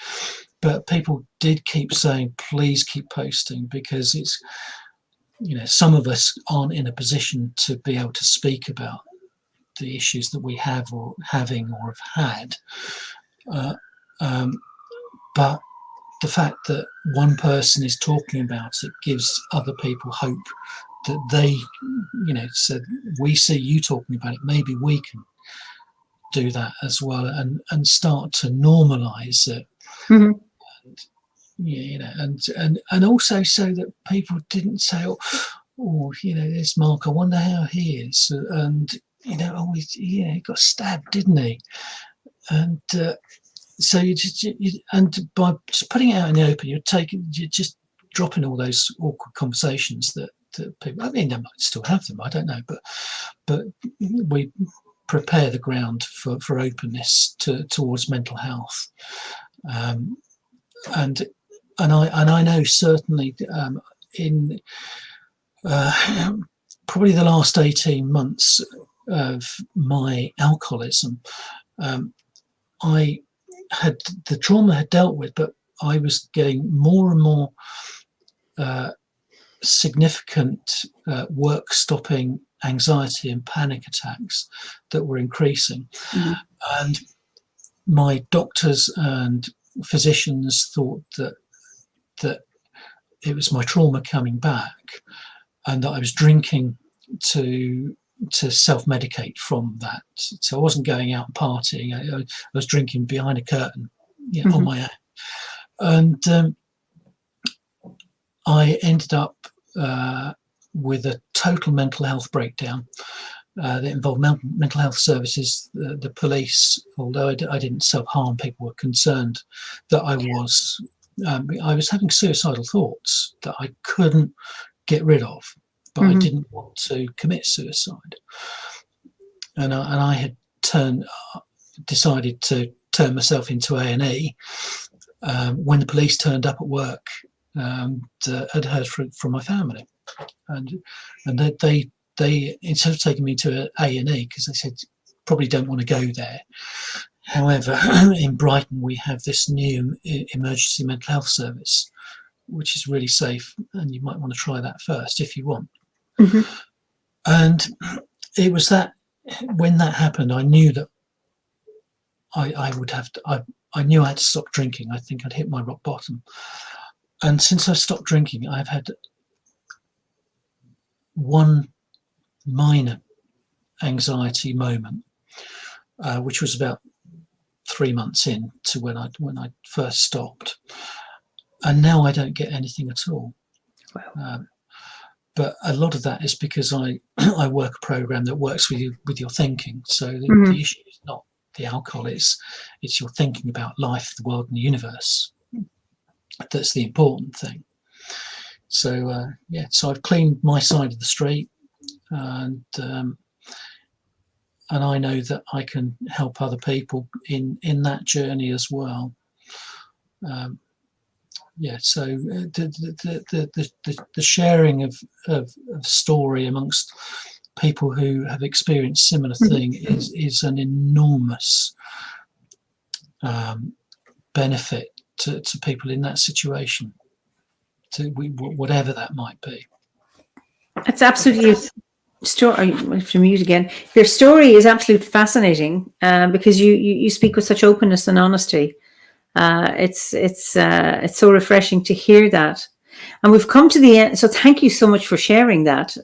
Speaker 2: But people did keep saying, please keep posting, because it's, some of us aren't in a position to be able to speak about the issues that we have or having or have had. But the fact that one person is talking about it gives other people hope that they, said, we see you talking about it, maybe we can do that as well, and start to normalize it.
Speaker 1: Mm-hmm.
Speaker 2: And also so that people didn't say, oh, oh, there's Mark, I wonder how he is. And, oh, he got stabbed, didn't he? And so and by just putting it out in the open, you're just dropping all those awkward conversations that people, I mean, they might still have them, I don't know, but we prepare the ground for openness towards mental health. And I know certainly in probably the last 18 months of my alcoholism, I had the trauma had dealt with, but I was getting more and more significant work stopping anxiety and panic attacks that were increasing.
Speaker 1: Mm-hmm.
Speaker 2: And my doctors and physicians thought that it was my trauma coming back, and that I was drinking to self-medicate from that. So I wasn't going out and partying. I was drinking behind a curtain,
Speaker 1: Mm-hmm.
Speaker 2: on my own. And I ended up with a total mental health breakdown that involved mental health services, the police. Although I didn't self-harm, people were concerned that I was having suicidal thoughts that I couldn't get rid of, but
Speaker 1: Mm-hmm.
Speaker 2: I didn't want to commit suicide. And I had decided to turn myself into A&E when the police turned up at work and had heard from my family, and they instead of taking me to A&E, because they said probably don't want to go there. However, in Brighton we have this new emergency mental health service, which is really safe, and you might want to try that first if you want.
Speaker 1: Mm-hmm.
Speaker 2: And it was that when that happened, I knew that I would have to. I knew I had to stop drinking. I think I'd hit my rock bottom. And since I stopped drinking, I've had one minor anxiety moment, which was about 3 months in to when I first stopped, and now I don't get anything at all.
Speaker 1: Wow.
Speaker 2: But a lot of that is because I work a program that works with your thinking. So
Speaker 1: Mm-hmm.
Speaker 2: the issue is not the alcohol; it's your thinking about life, the world, and the universe. That's the important thing. So so I've cleaned my side of the street, and I know that I can help other people in that journey as well. So the sharing of story amongst people who have experienced similar thing is an enormous benefit to people in that situation, to whatever that might be.
Speaker 1: It's absolutely story. To mute again. Your story is absolutely fascinating because you speak with such openness and honesty. It's so refreshing to hear that, and we've come to the end. So thank you so much for sharing that.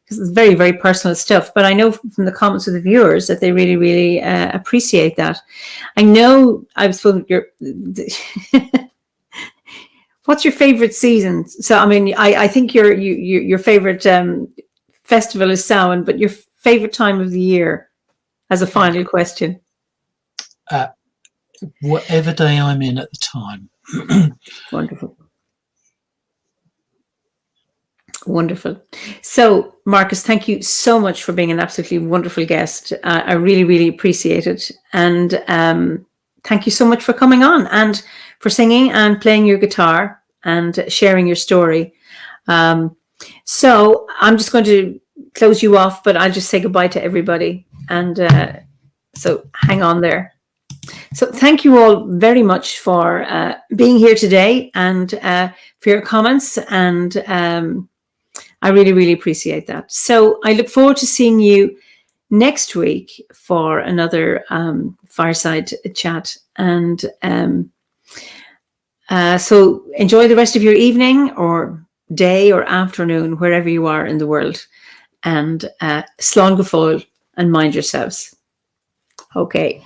Speaker 1: Because it's very, very personal stuff. But I know from the comments of the viewers that they really, really appreciate that. I know I've spoken. What's your favorite season? So I mean, I think your favorite festival is Samhain, but your favorite time of the year, as a final question.
Speaker 2: Whatever day I'm in at the time.
Speaker 1: Wonderful. Wonderful. So, Marcus, thank you so much for being an absolutely wonderful guest. I really, really appreciate it. And thank you so much for coming on and for singing and playing your guitar and sharing your story. So I'm just going to close you off, but I'll just say goodbye to everybody. And so hang on there. So thank you all very much for being here today and for your comments. And I really, really appreciate that. So I look forward to seeing you next week for another Fireside Chat. And so enjoy the rest of your evening or day or afternoon, wherever you are in the world. And slán go fóill and mind yourselves. Okay.